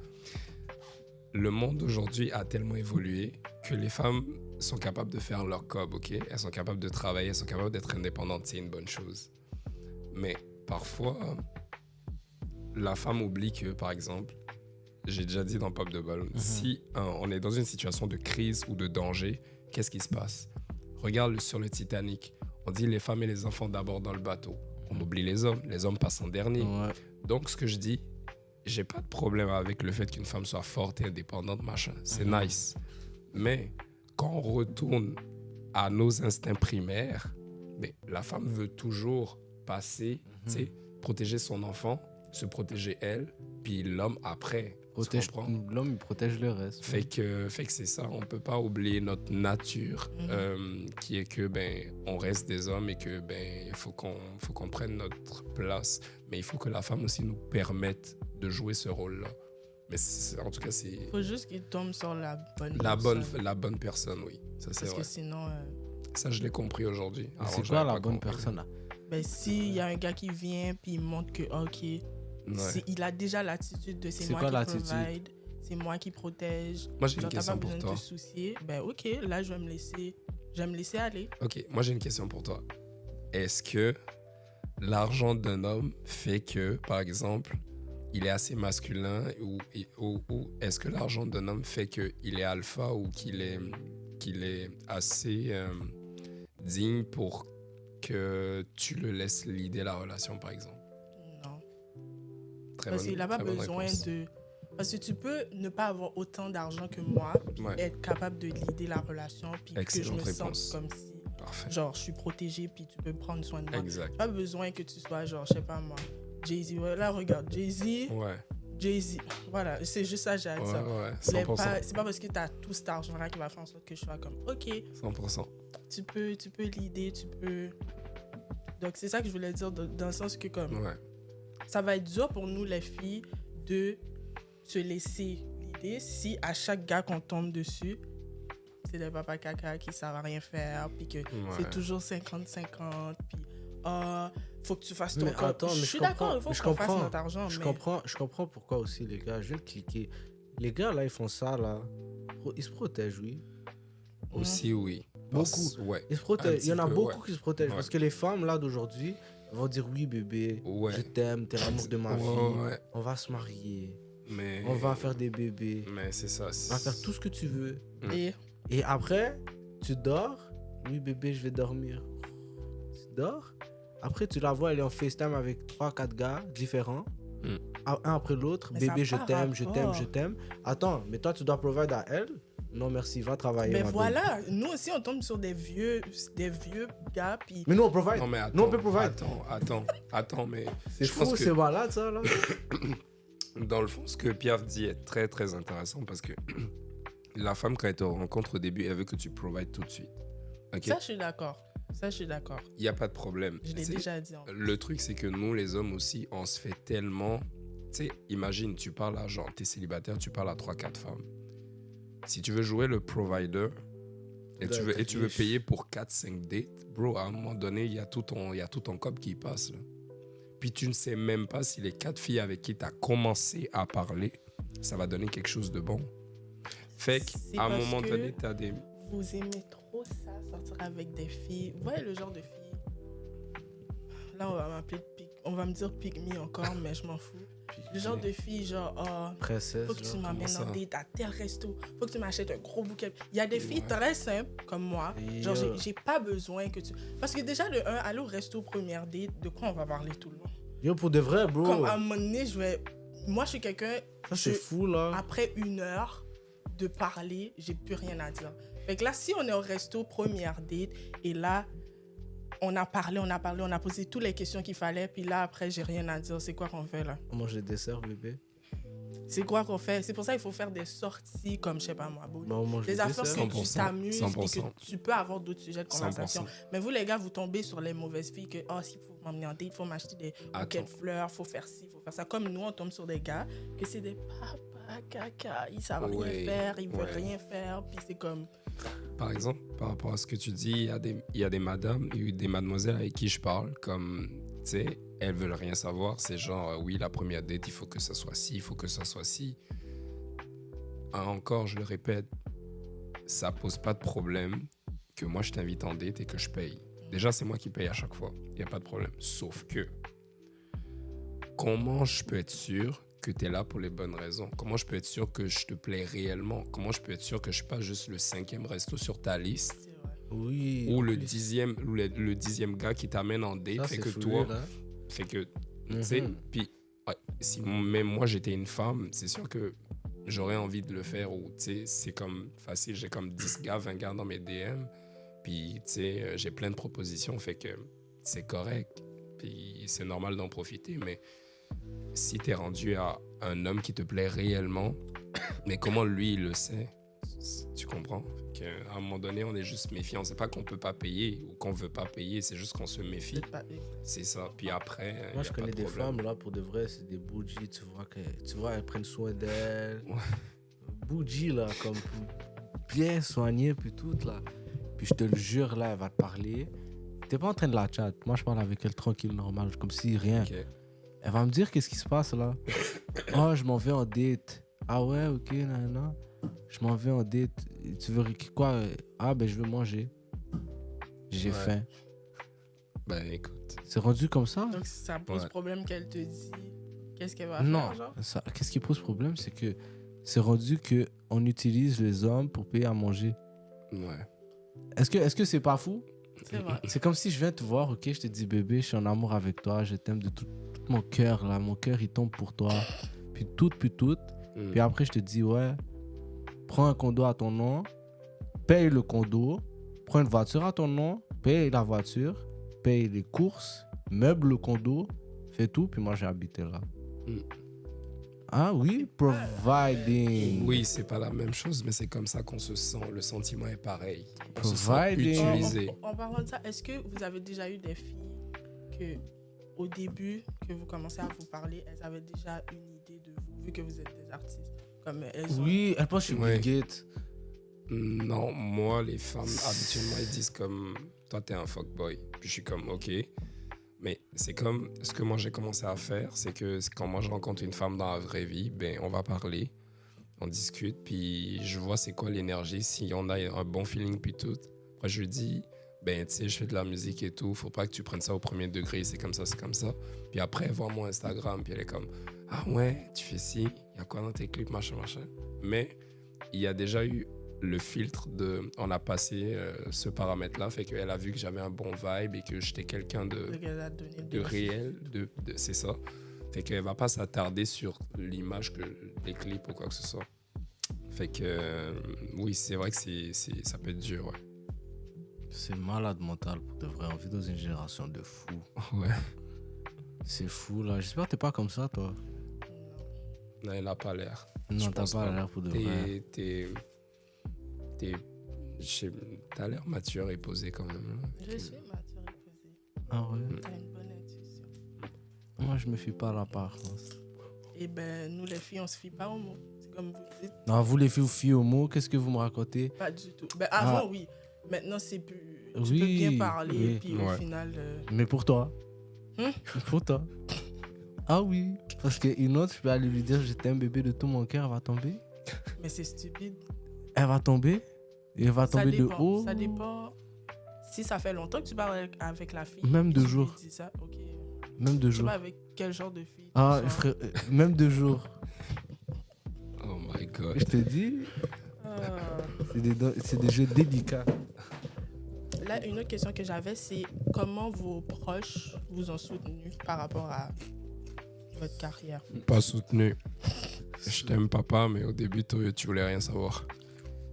Le monde d'aujourd'hui a tellement évolué que les femmes sont capables de faire leur cob, ok? Elles sont capables de travailler, elles sont capables d'être indépendantes, c'est une bonne chose. Mais parfois, la femme oublie que, par exemple, j'ai déjà dit dans Pop de Ballon, si on est dans une situation de crise ou de danger, qu'est-ce qui se passe? Regarde sur le Titanic, on dit les femmes et les enfants d'abord dans le bateau. On oublie les hommes passent en dernier. Ouais. Donc, ce que je dis, j'ai pas de problème avec le fait qu'une femme soit forte et indépendante, machin. C'est nice. Mais quand on retourne à nos instincts primaires, la femme veut toujours passer, protéger son enfant, se protéger elle, puis l'homme après. L'homme, il protège le reste. Fait que c'est ça, on peut pas oublier notre nature, qui est que on reste des hommes et que il faut qu'on prenne notre place. Mais il faut que la femme aussi nous permette de jouer ce rôle-là. Mais en tout cas, c'est... Il faut juste qu'il tombe sur la bonne personne. La bonne personne, oui. Ça, c'est parce vrai. Que sinon... Ça, je l'ai compris aujourd'hui. C'est quoi la bonne personne là? Ben, s'il y a un gars qui vient, puis il montre que, OK, Ouais. il a déjà l'attitude de c'est C'est moi quoi qui l'attitude? provide, c'est moi qui protège. Moi, j'ai une Genre, t'as question pas pour besoin toi. de te soucier. Ben, OK, là, je vais me laisser aller. Ok, moi j'ai une question pour toi. Est-ce que l'argent d'un homme fait que, par exemple, il est assez masculin ou est-ce que l'argent d'un homme fait qu'il est alpha ou qu'il est assez digne pour que tu le laisses leader la relation, par exemple? Non. Très Parce bonne- qu'il n'a pas très bonne besoin réponse. de... Parce que tu peux ne pas avoir autant d'argent que moi, puis Ouais. être capable de leader la relation, puis que je Excellente me réponse. sente comme si, Parfait. genre, je suis protégée, puis tu peux prendre soin de moi. Exact. Pas besoin que tu sois, genre, je sais pas moi, Jay-Z. Ouais, là, regarde, Jay-Z, Ouais, voilà, c'est juste ça, j'ai à ouais, dire. ouais, C'est 100%. pas parce que tu as tout cet argent-là qui va faire en sorte que je sois comme, OK, 100%. tu peux l'idée, tu peux... Donc, c'est ça que je voulais dire, dans le sens que, comme, Ouais. ça va être dur pour nous, les filles, de se laisser l'idée si à chaque gars qu'on tombe dessus, c'est des papas caca qui savent rien faire, puis que c'est toujours 50-50, puis faut que tu fasses ton Mais corps. attends, mais Je suis d'accord, il faut qu'on fasse notre argent, Je mais... comprends pourquoi aussi, les gars. Je vais le cliquer. Les gars, là, ils font ça, là. Ils se protègent, oui. Aussi, oui. Beaucoup. Ouais. Ils se Un protègent. petit Il y en a peu, beaucoup ouais. qui se protègent. Ouais. Parce que les femmes, là, d'aujourd'hui, vont dire oui, bébé, Ouais. je t'aime, t'es l'amour de ma vie. Ouais. On va se marier. Mais... On va faire des bébés. Mais c'est ça. On va faire tout ce que tu veux. Et Et après, tu dors. Oui, bébé, je vais dormir. Tu dors. Après, tu la vois, elle est en FaceTime avec 3-4 gars différents. Un après l'autre. Mais ça Bébé, a je pas t'aime, je t'aime, rapport. je t'aime. Attends, mais toi, tu dois provide à elle. Non, merci, va travailler. mais ma voilà, nous aussi, on tombe sur des vieux gars, puis... belle. Mais nous, on provide. Non, mais attends. Nous, on peut provide. Attends, mais... C'est je pense fou, que- c'est malade, ça, là. Dans le fond, ce que Pierre dit est très, très intéressant parce que la femme, quand elle te rencontre au début, elle veut que tu provides tout de suite. Ok. Ça, je suis d'accord. Il n'y a pas de problème. Je l'ai C'est- déjà dit. En fait. Le truc, c'est que nous, les hommes aussi, on se fait tellement... Tu sais, imagine, tu parles à genre, t'es célibataire, tu parles à 3-4 femmes. Si tu veux jouer le provider et tu veux payer pour 4-5 dates, bro, à un moment donné, il y a tout ton cop qui passe. Là. Puis tu ne sais même pas si les 4 filles avec qui tu as commencé à parler, ça va donner quelque chose de bon. Fait C'est qu'à un parce moment que donné, tu as des... Vous aimez trop ça, sortir avec des filles. Vous voyez le genre de filles. Là, on va me dire pygmy encore, mais je m'en fous. Le genre de filles, genre, Princesse. faut que tu genre. m'amènes comment en ça? date à tel resto. Faut que tu m'achètes un gros bouquet. Il y a des filles Ouais. très simples, comme moi. Genre, Yo. j'ai pas besoin que tu... Parce que déjà, le 1, aller au resto première date, de quoi on va parler tout le long? Yo, pour de vrai, bro. Comme à un moment donné, moi, je suis quelqu'un... Ça, c'est je- fou, là. Après 1 heure de parler, j'ai plus rien à dire. Fait que là, si on est au resto, première date, et là, on a parlé, on a posé toutes les questions qu'il fallait, puis là, après, j'ai rien à dire. C'est quoi qu'on fait, là? On mange des desserts, bébé. C'est quoi qu'on fait? C'est pour ça qu'il faut faire des sorties comme, je sais pas moi, Bah, on mange des des affaires desserts. que tu 100%, t'amuses, puis que 100%. tu peux avoir d'autres sujets de conversation. 100%. Mais vous, les gars, vous tombez sur les mauvaises filles que, s'il faut m'emmener en date, il faut m'acheter des bouquets de Attends. fleurs, il faut faire ci, il faut faire ça. Comme nous, on tombe sur des gars que c'est des papas caca, ils savent rien Ouais, faire, ils veulent ouais. rien faire, puis c'est comme... Par exemple, par rapport à ce que tu dis, il y a des madames et des mademoiselles avec qui je parle, comme, tu sais, elles veulent rien savoir. C'est genre, oui, la première date, il faut que ça soit ci, il faut que ça soit ci. Encore, je le répète, ça pose pas de problème que moi, je t'invite en date et que je paye. Déjà, c'est moi qui paye à chaque fois. Il n'y a pas de problème. Sauf que, comment je peux être sûr que tu es là pour les bonnes raisons? Comment je peux être sûr que je te plais réellement? Comment je peux être sûr que je ne suis pas juste le 5e resto sur ta liste? C'est vrai. Oui. Ou en le plus. 10e gars qui t'amène en date? Ça, Fait c'est que fou, toi, là. fait que, tu sais, Mhm. puis ouais, si même moi j'étais une femme, c'est sûr que j'aurais envie de le faire. Ou, tu sais, c'est comme facile, j'ai comme 10 gars, 20 gars dans mes DM. Puis, tu sais, j'ai plein de propositions, fait que c'est correct. Puis c'est normal d'en profiter, mais si t'es rendu à un homme qui te plaît réellement, mais comment lui, il le sait? Tu comprends? Fait que, à un moment donné, on est juste méfiant. C'est pas qu'on peut pas payer ou qu'on veut pas payer, c'est juste qu'on se méfie. C'est pas- C'est ça. Puis après, Moi, y je a pas connais de des problème. femmes, là, pour de vrai, c'est des bougies. Tu vois, elles prennent soin d'elles. Bougie, là, comme pour bien soigner, puis tout, là. Puis je te le jure, là, elle va te parler. t'es pas en train de la chat. Moi, je parle avec elle tranquille, normal, comme si rien. Ok. Elle va me dire qu'est-ce qui se passe là. Oh, je m'en vais en date. Ah ouais, ok, non. Je m'en vais en date. Tu veux quoi? Ah, ben je veux manger. J'ai Ouais. faim. Ben écoute. C'est rendu comme ça? Donc, ça pose Ouais. problème qu'elle te dit qu'est-ce qu'elle va Non. faire, genre. Qu'est-ce qui pose problème? C'est que c'est rendu que on utilise les hommes pour payer à manger. Ouais. Est-ce que c'est pas fou? C'est vrai. C'est comme si je viens te voir, ok, je te dis bébé, je suis en amour avec toi, je t'aime de tout mon cœur là, mon cœur il tombe pour toi, puis tout. Puis après je te dis ouais, prends un condo à ton nom, paye le condo, prends une voiture à ton nom, paye la voiture, paye les courses, meuble le condo, fais tout, puis moi j'ai habité là. Mm. Ah oui, providing. Oui, c'est pas la même chose, mais c'est comme ça qu'on se sent. Le sentiment est pareil. On se sent Providing. utilisé. En parlant de ça, est-ce que vous avez déjà eu des filles que, au début, que vous commencez à vous parler, elles avaient déjà une idée de vous, vu que vous êtes des artistes? Comme elles ont... Oui, elle pense que je suis Ouais. Bill Gates. Non, moi, les femmes, habituellement, elles disent comme toi, t'es un fuckboy. Puis je suis comme ok. Mais c'est comme ce que moi j'ai commencé à faire, c'est que quand moi je rencontre une femme dans la vraie vie, ben on va parler, on discute, puis je vois c'est quoi l'énergie, si on a un bon feeling puis tout. Après je lui dis, ben tu sais, je fais de la musique et tout, faut pas que tu prennes ça au premier degré, c'est comme ça, c'est comme ça. Puis après elle voit mon Instagram, puis elle est comme, ah ouais, tu fais ci, il y a quoi dans tes clips, machin. Mais il y a déjà eu le filtre de, on a passé ce paramètre-là, fait qu'elle a vu que j'avais un bon vibe et que j'étais quelqu'un de qu'elle a donné de réel, c'est ça. Fait qu'elle va pas s'attarder sur l'image des clips ou quoi que ce soit. Fait que oui, c'est vrai que ça peut être dur, ouais. C'est malade mental pour de vrai. On vit dans une génération de fous. Ouais. C'est fou là. J'espère que t'es pas comme ça toi. Non, elle a pas l'air. Je Non, t'as pense pas l'air pour de vrai. T'as l'air mature et posé quand même. Là. Je suis mature et posée. Ah ouais. T'as une bonne intuition. Moi je me fie pas à l'apparence. Et ben, nous les filles, on se fie pas aux mots. C'est comme vous dites, Non, vous les filles, vous fiez au mot. Qu'est-ce que vous me racontez? pas du tout. Ben, avant, oui. Maintenant, c'est plus... Tu Oui, peux bien parler, oui. puis Ouais. au final... Mais pour toi. Pour toi. Ah oui. Parce qu'une autre, je peux aller lui dire je t'aime bébé de tout mon cœur, elle va tomber. Mais c'est stupide. Elle va tomber. Et elle va Ça tomber de dépend. haut. Ça dépend. Si ça fait longtemps que tu parles avec la fille. Même 2 tu lui jours. dis ça, ok. Même 2 Tu sais jours. pas avec quel genre de fille. Ah tu sors. frère, même 2 jours. Oh my god. Je te dis, Ah. c'est des jeux délicats. Là, une autre question que j'avais, c'est comment vos proches vous ont soutenu par rapport à votre carrière? Pas soutenu. Je t'aime papa, mais au début tu voulais rien savoir.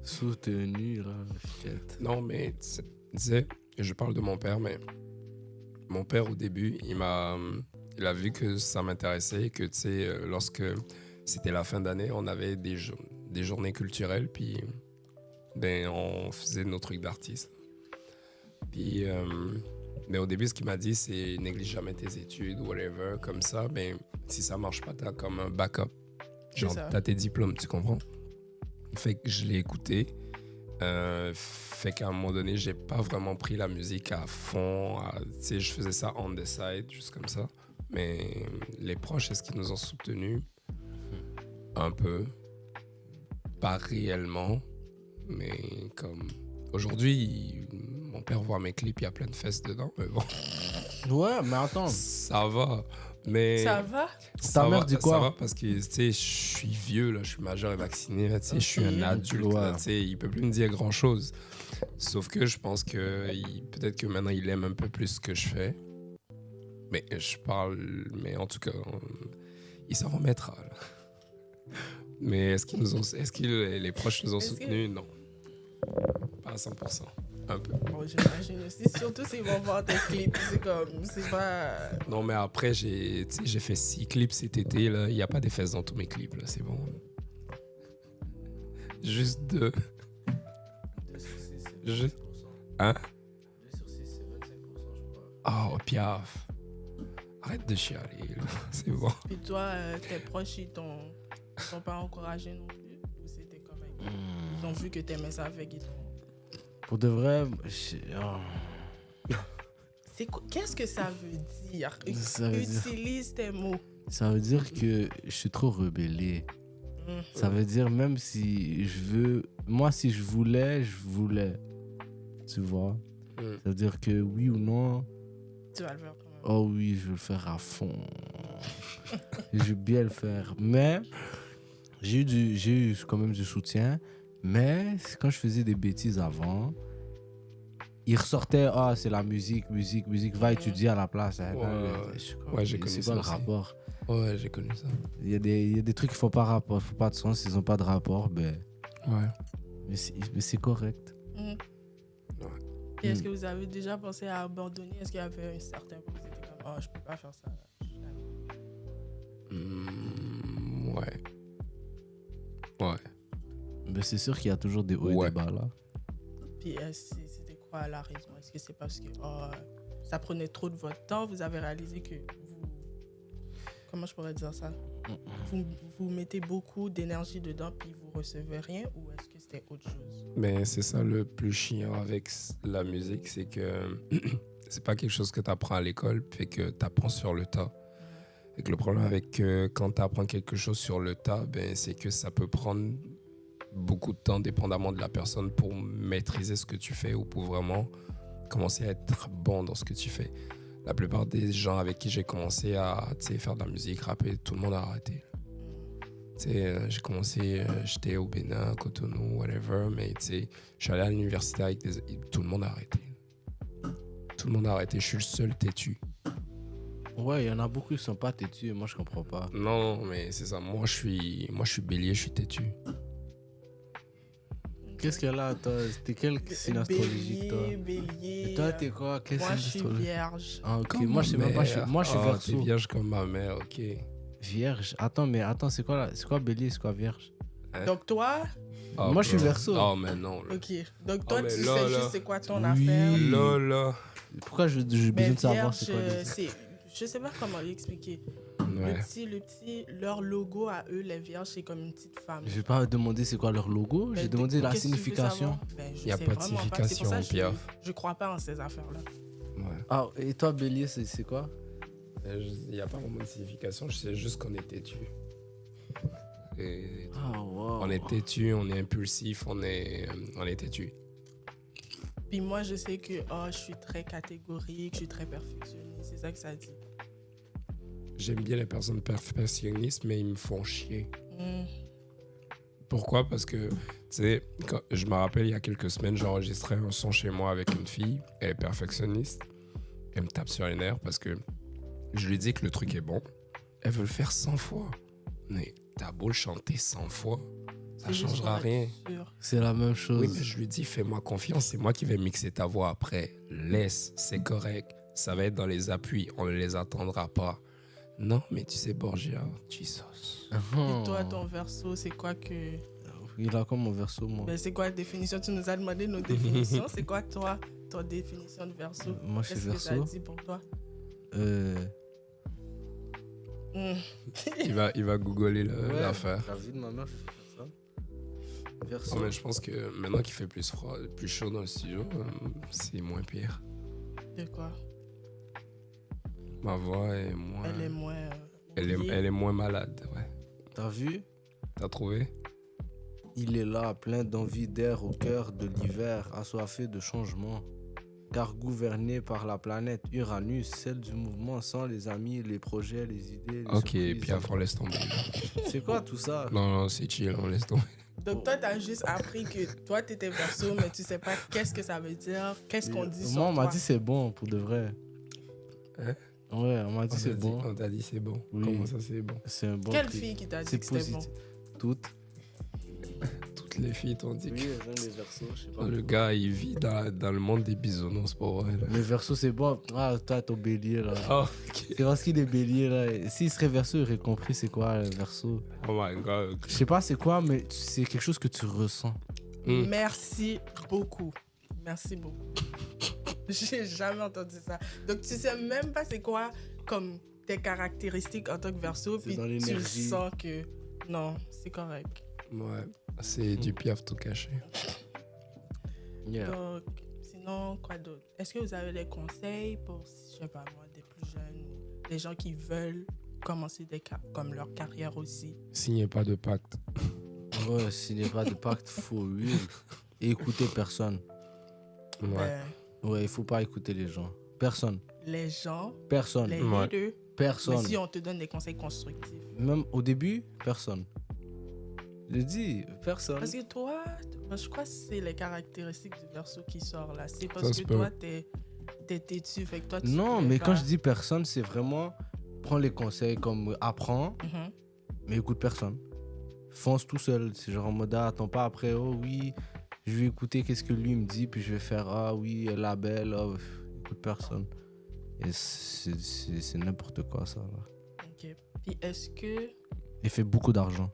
Soutenu là, shit. Non, mais tu sais, je parle de mon père, mais mon père au début, il a vu que ça m'intéressait et que tu sais, lorsque c'était la fin d'année, on avait des journées culturelles, puis ben on faisait nos trucs d'artistes. Puis, mais au début, ce qu'il m'a dit, c'est néglige jamais tes études, whatever, comme ça, ben si ça marche pas, t'as comme un backup. Genre, ça. t'as tes diplômes, tu comprends? Fait que je l'ai écouté. Fait qu'à un moment donné, j'ai pas vraiment pris la musique à fond. Tu sais, je faisais ça on the side, juste comme ça. Mais les proches, est-ce qu'ils nous ont soutenus? Un peu. Pas réellement. Mais comme... Aujourd'hui, mon père voit mes clips, il y a plein de fesses dedans. Mais bon, Ouais, mais attends. ça va. Mais... Ça va? Ça Ta mère va, dit quoi? Ça va parce que, tu sais, je suis vieux, là, je suis majeur et vacciné, là, tu sais, je suis un adulte, là, Ouais. tu sais, il peut plus me dire grand-chose. Sauf que je pense que peut-être que maintenant, il aime un peu plus ce que je fais. Mais je parle, mais en tout cas, il s'en remettra. Là. Mais est-ce que les proches nous ont Est-ce que- soutenus? Non. Pas à 100%. Un peu. Bon, j'imagine aussi. Surtout s'ils vont voir tes clips. C'est comme... C'est pas... Non, mais après, tu sais, j'ai fait 6 clips cet été, là. Il n'y a pas des fesses dans tous mes clips, là. C'est bon. Juste 2. Juste... Hein? 2 sur 6, c'est 25%, je crois. Oh, Piaf. Arrête de chialer, là. C'est bon. Puis toi, tes proches, ils t'ont pas encouragé non plus? Ou c'était correct? Ils ont vu que t'aimais ça avec ils t'ont... Pour de vrai, Qu'est-ce que ça veut dire? Ça veut dire- Utilise tes mots. Ça veut dire que je suis trop rebellé. Ça veut dire même si je veux... Moi, si je voulais, je voulais. Tu vois? Ça veut dire que oui ou non... Tu vas le faire quand même. Oh oui, je veux le faire à fond. Je veux bien le faire. Mais j'ai eu quand même du soutien. Mais quand je faisais des bêtises avant, ils ressortaient, ah, c'est la musique, va étudier à la place. Hein. Ouais, j'ai connu C'est ça quoi le aussi. rapport? Ouais, j'ai connu ça. Il y a des trucs qui font pas rapport, font pas de sens. Ils ont pas de rapport, ben, Ouais. mais c'est correct. Mhm. Et est-ce que vous avez déjà pensé à abandonner? Est-ce qu'il y avait un certain point où vous étiez comme, oh, je peux pas faire ça. Ouais. Ouais. Mais c'est sûr qu'il y a toujours des hauts et des bas là. Puis c'était quoi la raison? Est-ce que c'est parce que ça prenait trop de votre temps? Vous avez réalisé que vous... Comment je pourrais dire ça? Vous mettez beaucoup d'énergie dedans puis vous recevez rien, ou est-ce que c'était autre chose? Mais c'est ça le plus chiant avec la musique, c'est que c'est pas quelque chose que tu apprends à l'école, fait que tu apprends sur le tas. Et que le problème avec quand tu apprends quelque chose sur le tas, ben, c'est que ça peut prendre beaucoup de temps, dépendamment de la personne, pour maîtriser ce que tu fais ou pour vraiment commencer à être bon dans ce que tu fais. La plupart des gens avec qui j'ai commencé à faire de la musique, rapper, tout le monde a arrêté. J'ai commencé, j'étais au Bénin, Cotonou, whatever, mais je suis allé à l'université avec tout le monde a arrêté. Tout le monde a arrêté, je suis le seul têtu. Ouais, il y en a beaucoup qui sont pas têtus, moi je comprends pas. Non, mais c'est ça, moi je suis bélier, je suis têtu. Qu'est-ce qu'il y a là, toi? T'es quel signe astrologique, toi? Bélier. Et toi, t'es quoi? Quel Moi, signe je suis astrologique? vierge. Ah, ok. Comme Moi, je sais ma même pas. mère. Moi, je suis T'es verso. vierge comme ma mère, ok. Vierge. Attends, c'est quoi bélier? C'est quoi vierge? Donc, toi, Oh, Moi, je suis bro. verso. Oh, mais non. Là. ok. Donc, toi, mais tu là, sais là. juste c'est quoi ton Oui. affaire. Là. Pourquoi j'ai besoin Mais de savoir vierge, c'est quoi bélier? je sais pas comment l'expliquer. Ouais. Le petit, leur logo à eux, les vierges, c'est comme une petite femme. Je vais pas demander c'est quoi leur logo. J'ai Mais demandé la qu'est-ce que tu veux signification. savoir? Ben, je Y a sais pas de vraiment C'est pour signification, ça que Pierre. je crois pas en ces affaires-là. Ouais. Ah, et toi, bélier, c'est quoi? Il n'y a pas vraiment de signification, je sais juste qu'on est têtu. Et Ah, wow. on est têtu, on est impulsif, on est têtu. Puis moi, je sais que je suis très catégorique, je suis très perfectionniste. C'est ça que ça dit. J'aime bien les personnes perfectionnistes, mais ils me font chier. Mm. Pourquoi? Parce que, tu sais, je me rappelle, il y a quelques semaines, j'enregistrais un son chez moi avec une fille. Elle est perfectionniste. Elle me tape sur les nerfs parce que je lui dis que le truc est bon. Elle veut le faire 100 fois. Mais t'as beau le chanter 100 fois, ça C'est juste changera pour rien. être sûr. C'est la même chose. Oui, mais je lui dis, fais-moi confiance, c'est moi qui vais mixer ta voix après. Laisse, c'est correct. Ça va être dans les appuis, on ne les attendra pas. Non, mais tu sais, Borgia, tu sauces. Et toi, ton verso, c'est quoi que... Il a comme mon verso, moi. Ben, c'est quoi la définition? Tu nous as demandé nos définitions. C'est quoi, toi, ton définition de verso? Moi, je suis Qu'est-ce que ça verso. dit pour toi? Mm. Il va googler l'affaire. La vie de ma mère, je vais faire ça. Verso. Oh, mais je pense que maintenant qu'il fait plus froid, plus chaud dans le studio, c'est moins pire. De quoi? Ma voix est moins... Elle est moins... Elle est moins malade, ouais. T'as vu? T'as trouvé? Il est là, plein d'envie d'air au cœur de l'hiver, assoiffé de changement. Car gouverné par la planète Uranus, celle du mouvement, sans les amis, les projets, les idées, les Ok, surprises. puis après on laisse tomber. C'est quoi tout ça? Non, c'est chill, on laisse tomber. Donc, toi, t'as juste appris que toi, t'étais verso, mais tu sais pas qu'est-ce que ça veut dire, qu'est-ce qu'on dit sur Moi, on m'a toi. dit c'est bon, pour de vrai. Hein? Ouais, on m'a dit c'est bon. On t'a dit c'est bon. Oui. Comment ça c'est bon? C'est un bon Quelle truc. fille qui t'a dit C'est que c'était bon? positif. Toutes. Toutes les filles t'ont dit Oui, que... elles aiment les versos, je sais pas. Le gars, il vit dans le monde des bisounours, pour vrai. Là. Les versos, c'est bon. Ah, toi, ton bélier, là. Oh, ok. C'est parce qu'il est bélier, là. S'il serait verso, il aurait compris c'est quoi, le verso. Oh my god. Je sais pas c'est quoi, mais c'est quelque chose que tu ressens. Mm. Merci beaucoup. Merci beaucoup. J'ai jamais entendu ça. Donc, tu sais même pas c'est quoi comme tes caractéristiques en tant que verso, C'est puis dans tu l'énergie. sens que non, c'est correct. Ouais, c'est du piaf tout caché. Yeah. Donc, sinon, Sinon, quoi d'autre? Est-ce que vous avez des conseils pour, je sais pas moi, des plus jeunes ou des gens qui veulent commencer comme leur carrière aussi? Signez pas de pacte. Ouais, s'il n'y a pas de pacte, faut real. Et écouter personne. Ouais. Ben, Ouais, il faut pas écouter les gens. Personne. les gens, Personne. les Ouais. haters, mais Personne. si on te donne des conseils constructifs. Même au début, personne. Je dis, personne. Parce que toi, je crois que c'est les caractéristiques du Verseau qui sort là. C'est Ça parce se que peut. toi, t'es têtu, fait que toi, tu Non, pourrais mais pas- quand je dis personne, c'est vraiment prends les conseils comme apprends, Mhm. mais écoute personne. Fonce tout seul. C'est genre en mode attends pas après, oh oui, je vais écouter qu'est-ce que lui me dit, puis je vais faire ah oui, la belle, oh, écoute personne. Et c'est n'importe quoi ça. Là. Ok. Puis est-ce que, Et fait beaucoup d'argent.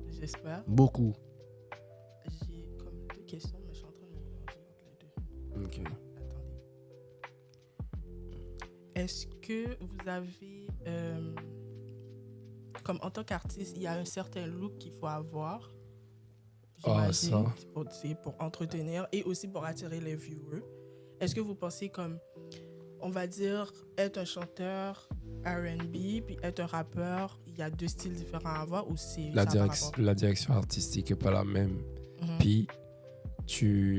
j'espère, Beaucoup. j'ai comme deux questions, mais je suis en train de me mélanger entre les deux. Ok. Attendez. Est-ce que vous avez, comme en tant qu'artiste, il y a un certain look qu'il faut avoir, Ah, j'imagine, ça. c'est pour entretenir et aussi pour attirer les viewers. Est-ce que vous pensez comme, on va dire, être un chanteur R&B puis être un rappeur, il y a deux styles différents à avoir ou c'est La, ça par rapport? la direction artistique est pas la même. Mhm. Puis,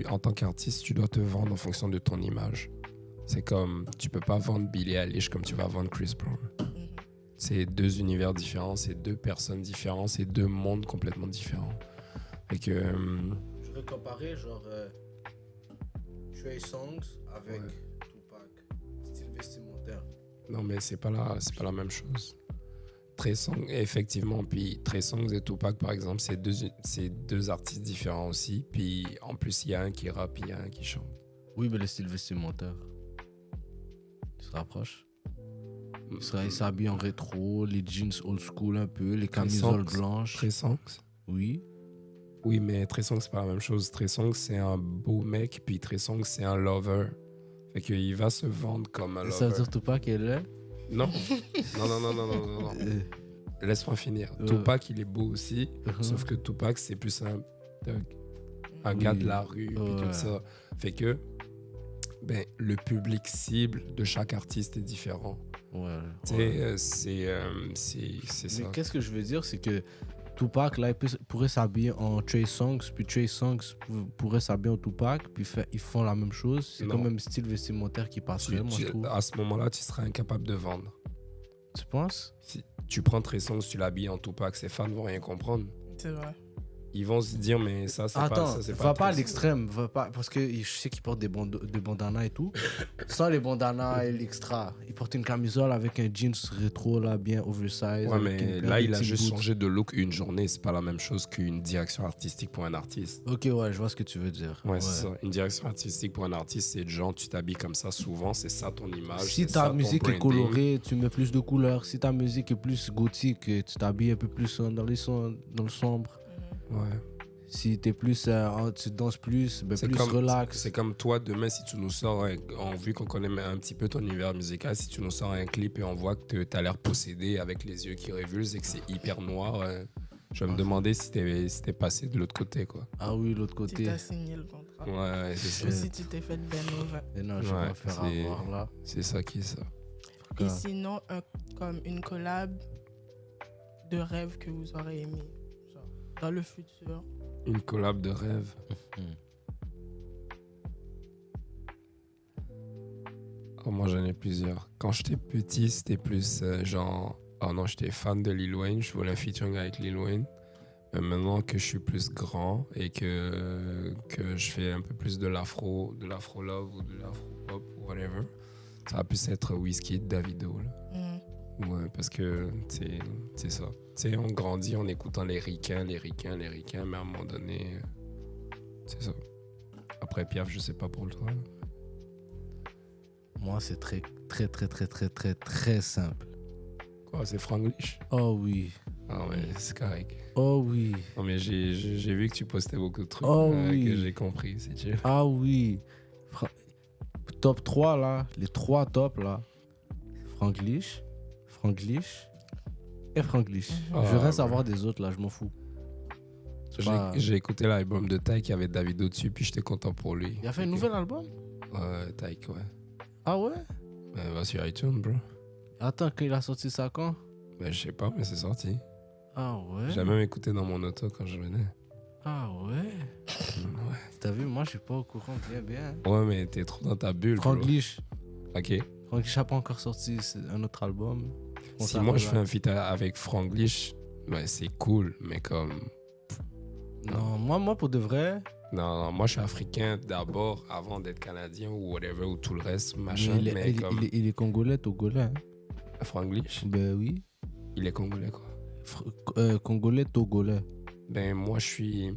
en tant qu'artiste, tu dois te vendre en fonction de ton image. C'est comme, tu peux pas vendre Billie Eilish comme tu vas vendre Chris Brown. Mhm. C'est deux univers différents, c'est deux personnes différentes, c'est deux mondes complètement différents. Fait que, Je vais comparer genre Trey Songs avec Ouais. Tupac, style vestimentaire. non, mais c'est pas la même chose. Trey Songz, effectivement, puis Trey Songz et Tupac, par exemple, c'est deux artistes différents aussi. Puis en plus, il y a un qui rappe, il y a un qui chante. Oui, mais le style vestimentaire. Tu te rapproches? Il s'habille en rétro, les jeans old school un peu, les camisoles Songz. blanches. Trey Songz. Oui. Oui, mais Trey Songz, c'est pas la même chose. Trey Songz, c'est un beau mec, puis Trey Songz, c'est un lover. Fait qu'il va se vendre comme un Ça veut lover. dire Tupac est là? Non. Non. Laisse-moi finir. Tupac, il est beau aussi, sauf que Tupac, c'est plus un gars de la rue, puis Ouais. tout ça. Fait que, ben, le public cible de chaque artiste est différent. Ouais. Tu ouais. sais, c'est ça. Mais qu'est-ce que je veux dire, c'est que Tupac, là, pourrait s'habiller en Trey Songz, puis Trey Songz pourrait s'habiller en Tupac, puis ils font la même chose. C'est Non. quand même style vestimentaire qui passerait, moi, je trouve. À ce moment-là, tu seras incapable de vendre. Tu penses? Si tu prends Trey Songz, tu l'habilles en Tupac, ses fans vont rien comprendre. C'est vrai. Ils vont se dire, mais ça, c'est pas Attends, ça, c'est va pas à Trey Songz. l'extrême, va pas, parce que je sais qu'il porte des bandanas et tout. Sans les bandanas et l'extra. Il porte une camisole avec un jeans rétro, là, bien oversize. Ouais, avec mais une là, paire de il a petits juste boots. changé de look une journée. C'est pas la même chose qu'une direction artistique pour un artiste. Ok, ouais, je vois ce que tu veux dire. Ouais, c'est ça. Une direction artistique pour un artiste, c'est genre, tu t'habilles comme ça souvent, c'est ça ton image. Si c'est ça ta ton musique est branding. colorée, tu mets plus de couleurs. Si ta musique est plus gothique, tu t'habilles un peu plus dans le sombre. Ouais. Si t'es plus, tu danses plus, ben C'est plus comme, relax. c'est comme toi, demain, si tu nous sors, vu qu'on connaît un petit peu ton univers musical, si tu nous sors un clip et on voit que tu as l'air possédé avec les yeux qui révulsent et que c'est hyper noir, je vais me demander si t'es passé de l'autre côté, quoi. Ah oui, l'autre Tu côté. t'as signé le contrat. Ouais, c'est Ou ça. si tu t'es fait ben over. Et non, je vais Ouais, me faire c'est- avoir là. C'est ça qui est ça. Et sinon, comme une collab de rêve que vous aurez aimé, genre, dans le futur. Une collab de rêve. Oh, moi, j'en ai plusieurs. Quand j'étais petit, c'était plus genre... Oh non, j'étais fan de Lil Wayne. Je voulais un featuring avec Lil Wayne. Mais maintenant que je suis plus grand et que je fais un peu plus de l'afro love ou de l'afro pop ou whatever, ça va plus être Wizkid, Davido. Là. Ouais, parce que c'est ça. Tu sais, on grandit en écoutant les ricains, mais à un moment donné, c'est ça. Après Piaf, je sais pas pour le toi. là. Moi, c'est très, très, très, très, très, très, très simple. Quoi, c'est Franglish? Oh oui. Ah ouais, c'est correct. Oh oui. Non mais j'ai vu que tu postais beaucoup de trucs Oh oui. que j'ai compris, c'est chill. Ah oui. Top 3 là, les 3 tops là. Franglish et Franglish. Mhm. Je veux rien Ah, savoir des autres là, je m'en fous. C'est pas- J'ai écouté l'album de Tyke, il y avait Davido dessus, puis j'étais content pour lui. Il a fait un nouvel album? Tyke, ouais. Ah ouais? Va sur iTunes, bro. Attends, quand il a sorti ça quand? Je sais pas, mais c'est sorti. Ah ouais? J'ai même écouté dans mon auto quand je venais. Ah ouais? Ouais. T'as vu, moi je suis pas au courant bien. Ouais, mais t'es trop dans ta bulle, bro. Franglish. Ok. Franglish n'a pas encore sorti un autre album. Si moi je fais un feat avec Franglish, c'est cool, mais comme... Non, moi pour de vrai, Non, moi je suis africain d'abord, avant d'être canadien ou whatever, ou tout le reste, machin. il Mais est, comme il est congolais, togolais. Hein? Franglish, Ben oui. il est congolais, quoi. Congolais, togolais. Ben moi je suis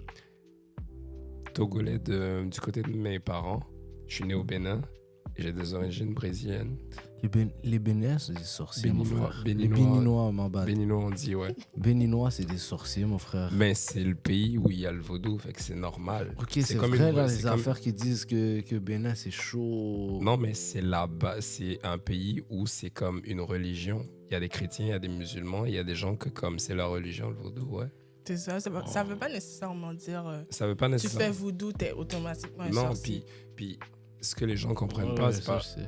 togolais du côté de mes parents. Je suis né au Bénin. J'ai des origines brésiliennes. Les Béninois, c'est des sorciers, mon Béninois, frère. Béninois. Les Béninois, ma bad. Béninois, on dit, ouais. Béninois, c'est des sorciers, mon frère. Mais c'est le pays où il y a le vaudou, fait que c'est normal. Ok, c'est comme vrai, une- là, c'est les comme- affaires qui disent que Bénin, c'est chaud. Non, mais c'est là-bas, c'est un pays où c'est comme une religion. Il y a des chrétiens, il y a des musulmans, il y a des gens que comme c'est leur religion, le vaudou, ouais. C'est ça. Ça veut pas nécessairement dire. Ça veut pas Tu fais nécessairement... voodoo, t'es automatiquement un Non, sorcier. puis ce que les gens comprennent Ouais, pas, ouais, c'est ça, pas... je sais.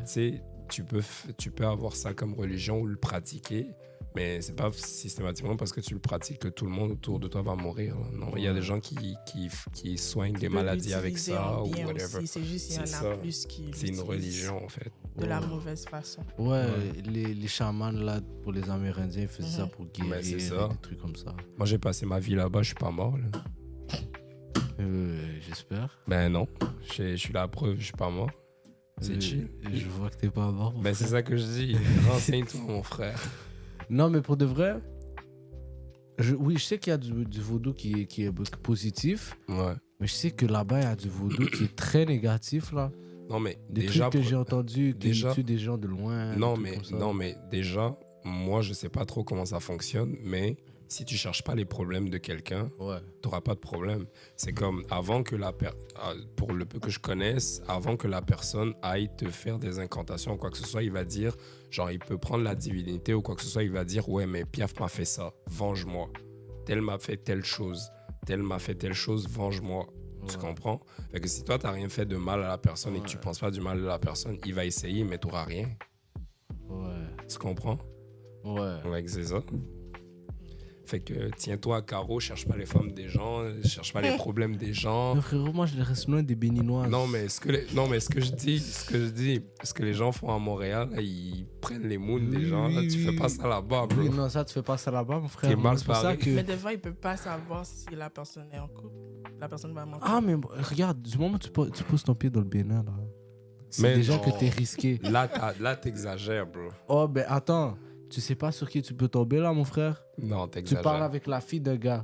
Tu sais, tu peux avoir ça comme religion ou le pratiquer, mais c'est pas systématiquement parce que tu le pratiques que tout le monde autour de toi va mourir. Là. Non, il y a des gens qui soignent des Tu peux maladies avec l'utiliser ça en ou bien whatever. aussi. C'est juste qu'il y en C'est a ça. plus qui C'est une l'utilisent religion, en fait. de la mauvaise façon. Ouais, les chamans, là, pour les Amérindiens, ils faisaient ça Mhm. pour guérir, Ben, c'est ça. des trucs comme ça. Moi, j'ai passé ma vie là-bas, je suis pas mort. Là. J'espère. Ben non, je suis la preuve, je suis pas mort. C'est chill. Je vois que t'es pas mort. mon Ben c'est frère. ça que je dis. Renseigne-toi, mon frère. Non, mais pour de vrai, oui, je sais qu'il y a du vaudou qui est positif, Ouais. mais je sais que là-bas, il y a du vaudou qui est très négatif, là. Non, mais Des déjà... trucs que j'ai entendus, qui déjà- tuent des gens de loin. des Non trucs mais, comme ça. non, mais déjà, moi, je sais pas trop comment ça fonctionne, mais si tu cherches pas les problèmes de quelqu'un, Ouais. t'auras pas de problème. C'est comme avant que pour le peu que je connaisse, avant que la personne aille te faire des incantations ou quoi que ce soit, il va dire, genre, il peut prendre la divinité ou quoi que ce soit, il va dire, ouais, mais Piaf m'a fait ça, venge-moi. Tel m'a fait telle chose, venge-moi. Tu Ouais. comprends? Fait que si toi, t'as rien fait de mal à la personne et que tu Ouais. penses pas du mal de la personne, il va essayer, mais t'auras rien. Ouais. Tu comprends? Ouais. Ouais, c'est ça. Fait que tiens-toi à carreau, cherche pas les femmes des gens, cherche pas les problèmes des gens. Mais frérot, moi, je les reste loin des Béninois. Non, mais ce que les gens font à Montréal, là, ils prennent les moons des gens. Là, tu fais pas ça là-bas, bro. Oui, non, ça, tu fais pas ça là-bas, mon frère. T'es mal C'est pour ça barré. que... Mais des fois, il peut pas savoir si la personne est en couple. La personne va mentir. Ah, mais regarde, du moment où tu poses ton pied dans le Bénin, là, c'est Mais déjà non. que t'es risqué. Là, t'exagères, bro. Oh, ben attends, tu sais pas sur qui tu peux tomber, là, mon frère? Non, Tu t'exagères. parles avec la fille d'un gars.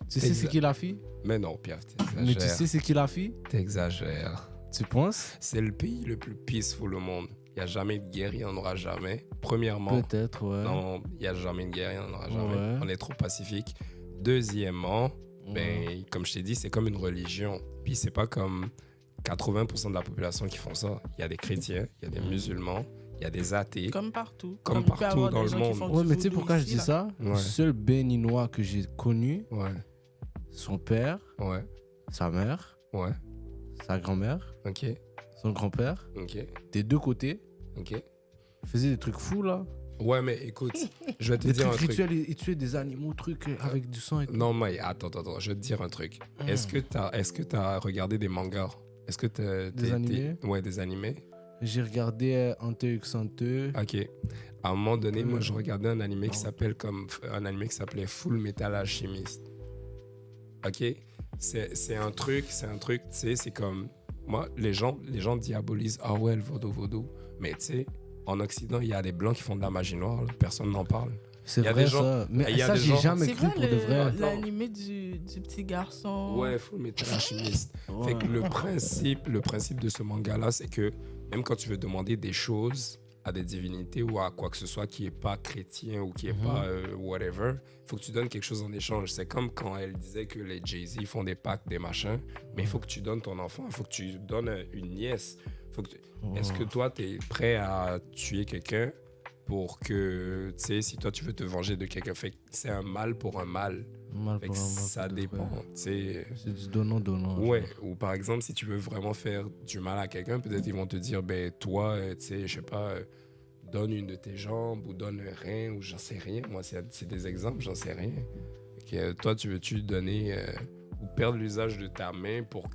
Tu sais c'est qui la fille? Mais non, Pierre, Mais tu sais t'exagères. c'est qui la fille? T'exagères. Tu penses? C'est le pays le plus peaceful au monde. Il n'y a jamais de guerre, il n'y en aura jamais. Premièrement, Peut-être, ouais. non, il n'y a jamais de guerre, il n'y en aura jamais. Ouais. On est trop pacifique. Deuxièmement, ben, comme je t'ai dit, c'est comme une religion. Puis c'est pas comme 80% de la population qui font ça. Il y a des chrétiens, il y a des musulmans, il y a des athées. Comme partout. Comme il peut y partout avoir dans des le gens qui monde. font Ouais, du mais tu sais voodoo pourquoi je ici, dis là. ça? Ouais. Le seul Béninois que j'ai connu, Ouais, son père, ouais, sa mère, ouais. sa grand-mère, Ok, son grand-père, ok, des deux côtés, ok. faisaient des trucs fous, là. Ouais, mais écoute, je vais te Des dire un trucs truc. rituels, ils tuaient des animaux, trucs avec du sang et tout. Non, mais attends, je vais te dire un truc. Est-ce que t'as regardé des mangas? Est-ce que Des animés? Ouais, des animés. J'ai regardé Hunter x Hunter. Ok. À un moment donné, moi, je regardais un animé qui s'appelait Full Metal Alchemist. Ok. C'est un truc, tu sais, c'est comme moi, les gens diabolisent, ah ouais, le vaudou. Mais tu sais, en Occident, il y a des blancs qui font de la magie noire, là. Personne n'en parle. C'est Il y a vrai, des gens- ça. Mais il y a ça, des j'ai gens- jamais C'est cru vrai, pour de vrai. l'animé du petit garçon. Ouais, Full Metal Alchemist. Ouais. Fait que le principe de ce manga-là, c'est que même quand tu veux demander des choses à des divinités ou à quoi que ce soit qui est pas chrétien ou qui est pas whatever, il faut que tu donnes quelque chose en échange. C'est comme quand elle disait que les Jay-Z font des pactes, des machins, mais il faut que tu donnes ton enfant, il faut que tu donnes une nièce. Est-ce que toi, tu es prêt à tuer quelqu'un pour que, tu sais, si toi, tu veux te venger de quelqu'un, fait que c'est un mal pour un mal. Mal Fait pour que un, mal ça pour deux dépend, frères. tu sais. C'est du donnant-donnant. Ouais, ou par exemple, si tu veux vraiment faire du mal à quelqu'un, peut-être ils vont te dire, ben toi, tu sais, je sais pas, donne une de tes jambes ou donne un rein ou j'en sais rien. Moi, c'est des exemples, j'en sais rien. Toi, tu veux-tu donner ou perdre l'usage de ta main pour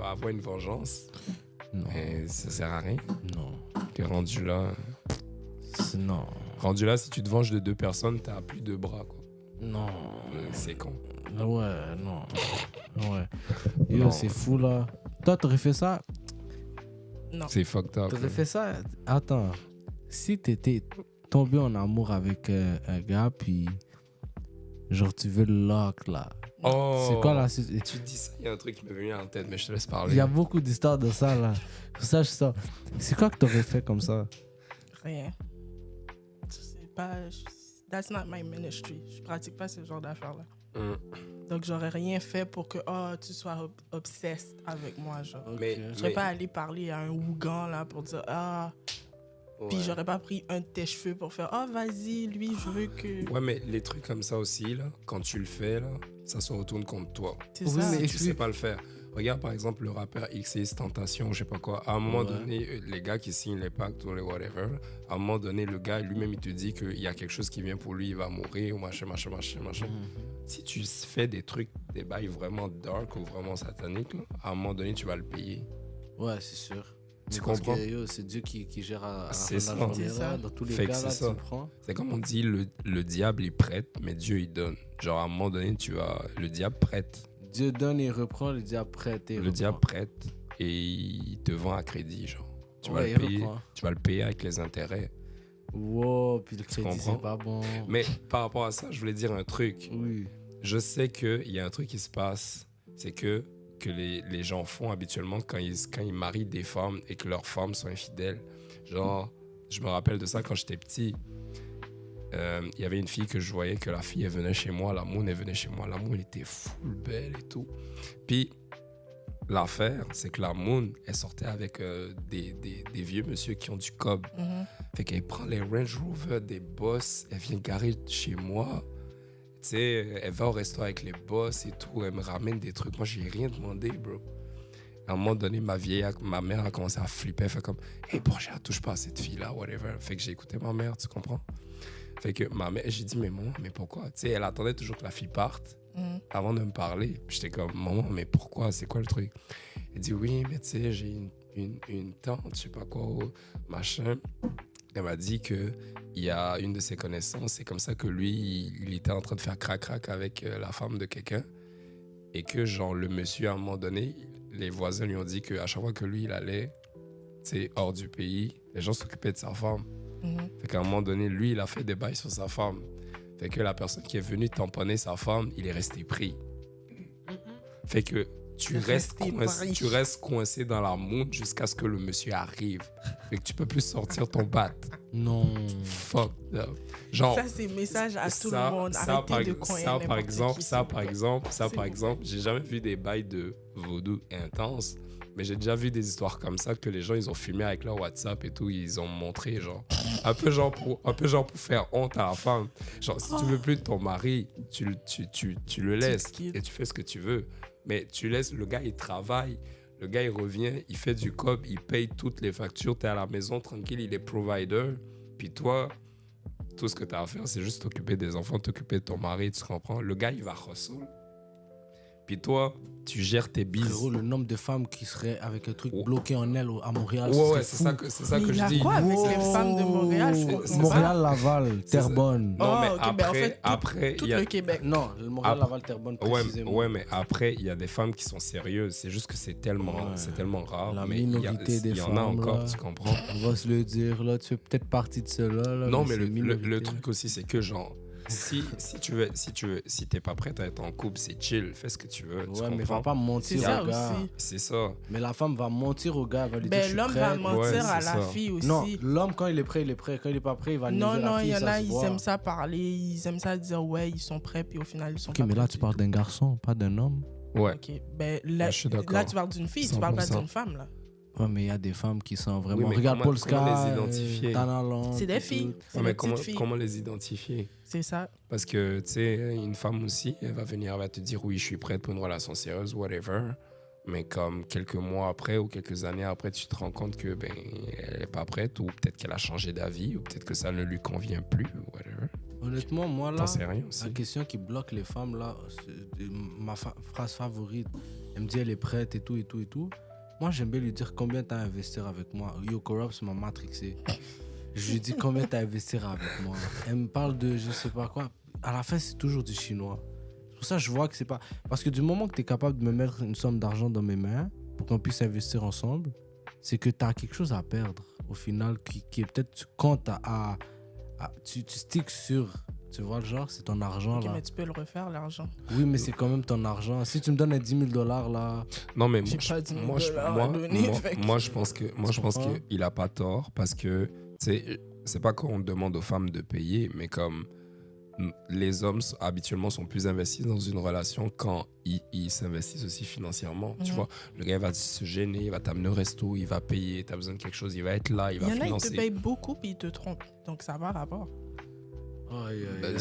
avoir une vengeance? Non. Mais ça sert à rien. Non. T'es rendu là. Non. Rendu là, si tu te venges de 2 personnes, t'as plus de bras, quoi. Non. C'est con. Ouais, non. Ouais. Yo, Non. c'est fou là. Toi, t'aurais fait ça? Non. C'est fucked up. T'aurais fait ça? Attends. Si t'étais tombé en amour avec un gars, puis genre tu veux le lock là. Oh, C'est quoi là? tu dis ça, il y a un truc qui m'est venu en tête, mais je te laisse Il parler. y a beaucoup d'histoires de ça là. Pour ça, je sors. C'est quoi que t'aurais fait comme ça? Rien. C'est pas. That's not my ministry. Je pratique pas ce genre d'affaires-là. Donc, j'aurais rien fait pour que tu sois obsessed avec moi. Genre. Mais, Je serais pas allé parler à un Ougan là pour dire ouais. Puis j'aurais pas pris un de tes cheveux pour faire vas-y, lui, je veux que. Ouais, mais les trucs comme ça aussi, là, quand tu le fais, là, ça se retourne contre toi. C'est Oui, ça. mais- Si tu sais pas le faire. Regarde par exemple le rappeur XS Tentation, je sais pas quoi. À un moment Ouais. donné, les gars qui signent les pactes ou les whatever, à un moment donné, le gars lui-même il te dit qu'il y a quelque chose qui vient pour lui, il va mourir ou machin. Si tu fais des trucs, des bails vraiment dark ou vraiment sataniques, là, à un moment donné, tu vas le payer. Ouais, c'est sûr. Tu Mais parce comprends? que, yo, c'est Dieu qui gère à la C'est fin de ça. la journée, C'est là. ça. Dans tous les Fait que cas, là, c'est tu ça. le prends. C'est comme on dit, le diable il prête, mais Dieu il donne. Genre à un moment donné, le diable prête. Dieu donne et reprend, le diable prête et Le reprend. diable prête et il te vend à crédit, genre. Tu vas Ouais, le il payer. reprend. Tu vas le payer avec les intérêts. Wow, puis le crédit, comprends? c'est pas bon. Mais par rapport à ça, je voulais dire un truc. Oui. Je sais qu'il y a un truc qui se passe, c'est que les gens font habituellement quand ils marient des femmes et que leurs femmes sont infidèles. Genre, je me rappelle de ça quand j'étais petit. Il y avait une fille que je voyais que la fille, elle venait chez moi, la moune, elle venait chez moi. La moune, elle était full belle et tout. Puis, l'affaire, c'est que la moune, elle sortait avec des vieux monsieur qui ont du cob. Mhm. Fait qu'elle prend les Range Rover des boss, elle vient garer chez moi. Tu sais, elle va au resto avec les boss et tout, elle me ramène des trucs. Moi, j'ai rien demandé, bro. À un moment donné, ma mère a commencé à flipper. Elle fait comme, hey, Borgia, touche pas à cette fille-là, whatever. Fait que j'ai écouté ma mère, tu comprends? Fait que ma mère, j'ai dit, mais maman, mais pourquoi? Tu sais, elle attendait toujours que la fille parte Mhm. avant de me parler. Puis j'étais comme, maman, mais pourquoi? C'est quoi le truc? Elle dit, oui, mais tu sais, j'ai une tante, je sais pas quoi, machin. Elle m'a dit qu'il y a une de ses connaissances, c'est comme ça que lui, il était en train de faire crac-crac avec la femme de quelqu'un. Et que, genre, le monsieur, à un moment donné, les voisins lui ont dit qu'à chaque fois que lui, il allait, tu sais, hors du pays, les gens s'occupaient de sa femme. Mhm. Fait qu'à un moment donné, lui, il a fait des bails sur sa femme. Fait que la personne qui est venue tamponner sa femme, il est resté pris. Fait que tu restes coincé dans la montre jusqu'à ce que le monsieur arrive. Fait que tu peux plus sortir ton bat. Non. Fuck up. Genre, Ça, c'est message à tout le monde. Arrêtez de coincer ça, par n'importe exemple, qui, ça, s'il vous par plaît. exemple, ça, S'il par vous exemple, j'ai jamais vu des bails de vaudou intenses, mais j'ai déjà vu des histoires comme ça que les gens, ils ont filmé avec leur WhatsApp et tout, ils ont montré, genre, un peu genre pour faire honte à la femme. Genre, si tu veux plus de ton mari, tu le laisses quittes. et tu fais ce que tu veux. Mais tu laisses, le gars, il travaille, le gars, il revient, il fait du cob, il paye toutes les factures, t'es à la maison tranquille, il est provider, puis toi, tout ce que tu as à faire, c'est juste t'occuper des enfants, t'occuper de ton mari, tu comprends? Le gars, il va hustle. Puis toi, tu gères tes bises. Frérot, le nombre de femmes qui seraient avec un truc Oh. bloqué en elles à Montréal, Ouais, ce c'est serait ça fou. que Mais je il a dis. quoi avec les femmes de Montréal? Je C'est- comprends c'est pas. Montréal, Laval, C'est Terrebonne. ça. Non, mais ok, ben en fait, après, tout il y a... le Québec. Non, le Montréal, Après- Laval, Terrebonne Ouais, précisément. ouais, mais après, il y a des femmes qui sont sérieuses. C'est juste que c'est tellement rare. La mais il y a- minorité des il y en a femmes, encore, là. tu comprends? On va se le dire, là, tu fais peut-être partie de cela. Là, Non, mais c'est le minorité. truc aussi, c'est que genre, si t'es pas prête à être en couple, c'est chill, fais ce que tu veux. tu Ouais, mais comprends? va pas mentir C'est ça au gars. aussi. C'est ça. Mais la femme va mentir au gars, elle va lui dire je Ben, suis l'homme va prête. mentir Ouais, à c'est la ça. fille aussi. Non, l'homme, quand il est prêt, il est prêt. Quand il est pas prêt, il va Non, niaiser la non, fille, il y en ça a, se ils voit. aiment ça parler, ils aiment ça dire ouais, ils sont prêts, puis au final, ils sont Ok, pas mais là, prêts tu du parles tout. d'un garçon, pas d'un homme. Ouais. Ok, ben là, Ouais, je suis d'accord. là tu parles d'une fille, tu parles pas 100%. d'une femme, là. Ouais, mais il y a des femmes qui sont vraiment. Oui, mais Regarde comment- Polska, comment les identifier? Tana Land, C'est des et filles. tout. C'est Ouais, des mais petites filles. comment les identifier? C'est ça. Parce que, tu sais, une femme aussi, elle va venir, elle va te dire, oui, je suis prête pour une relation sérieuse, whatever. Mais comme quelques mois après ou quelques années après, tu te rends compte que, ben, elle n'est pas prête, ou peut-être qu'elle a changé d'avis, ou peut-être que ça ne lui convient plus, ou whatever. Honnêtement, moi, là, T'en sais rien aussi. la question qui bloque les femmes, là, ma phrase favorite, elle me dit elle est prête et tout, et tout, et tout. Moi, j'aime bien lui dire combien t'as à investir avec moi. Yo, Corrupt m'a matrixé. Je lui dis combien t'as à investir avec moi. Elle me parle de je sais pas quoi. À la fin, c'est toujours du chinois. C'est pour ça que je vois que c'est pas. Parce que du moment que t'es capable de me mettre une somme d'argent dans mes mains pour qu'on puisse investir ensemble, c'est que t'as quelque chose à perdre au final qui est peut-être tu comptes tu sticks sur. Tu vois le genre, c'est ton argent Ok, là. mais tu peux le refaire, l'argent. Oui, mais c'est quand même ton argent. Si tu me donnes $10 000 là, Non, mais J'ai moi, pas 10 000 moi, je- dollars à moi, donner, moi- fait que- moi, je pense que, moi, je pense comprends? qu'il a pas tort parce que, tu sais, c'est pas qu'on demande aux femmes de payer, mais comme les hommes habituellement sont plus investis dans une relation quand ils s'investissent aussi financièrement. Tu Mhm. vois, le gars il va se gêner, il va t'amener au resto, il va payer, t'as besoin de quelque chose, il va être là, il Il va y en a, ils te financer. payent beaucoup puis ils te trompent. Donc ça va rapport. Ben,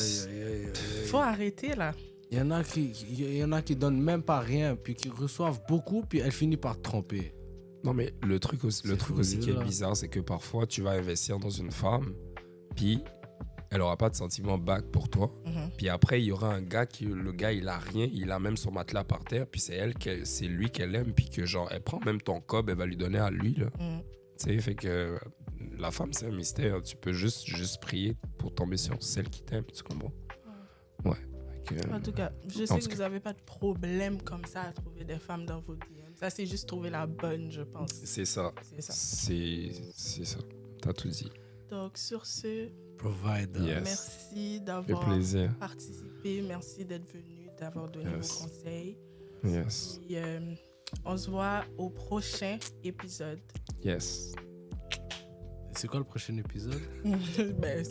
Faut arrêter là. il y en a qui donnent même pas rien, puis qui reçoivent beaucoup, puis elle finit par te tromper. Non, mais le truc aussi, C'est fou, qui est là. bizarre, c'est que parfois tu vas investir dans une femme, puis elle aura pas de sentiment back pour toi. Mhm. Puis après, il y aura un gars le gars, il a rien, il a même son matelas par terre, puis c'est lui qu'elle aime, puis que genre, elle prend même ton cob, elle va lui donner à lui, là. Mhm. Tu sais, fait que la femme, c'est un mystère. Tu peux juste prier pour tomber sur celle qui t'aime, tu comprends? Ouais. Fait que, En tout cas, je en sais tout que vous n'avez pas de problème comme ça à trouver des femmes dans vos DM. Ça, c'est juste trouver la bonne, je pense. c'est ça. C'est ça. C'est ça. T'as tout dit. Donc, sur ce, Provider. Yes. merci Fait d'avoir plaisir. participé. Merci d'être venu, d'avoir donné Yes. vos conseils. Yes. Puis, on se voit au prochain épisode. Yes. C'est quoi le prochain épisode? Ben,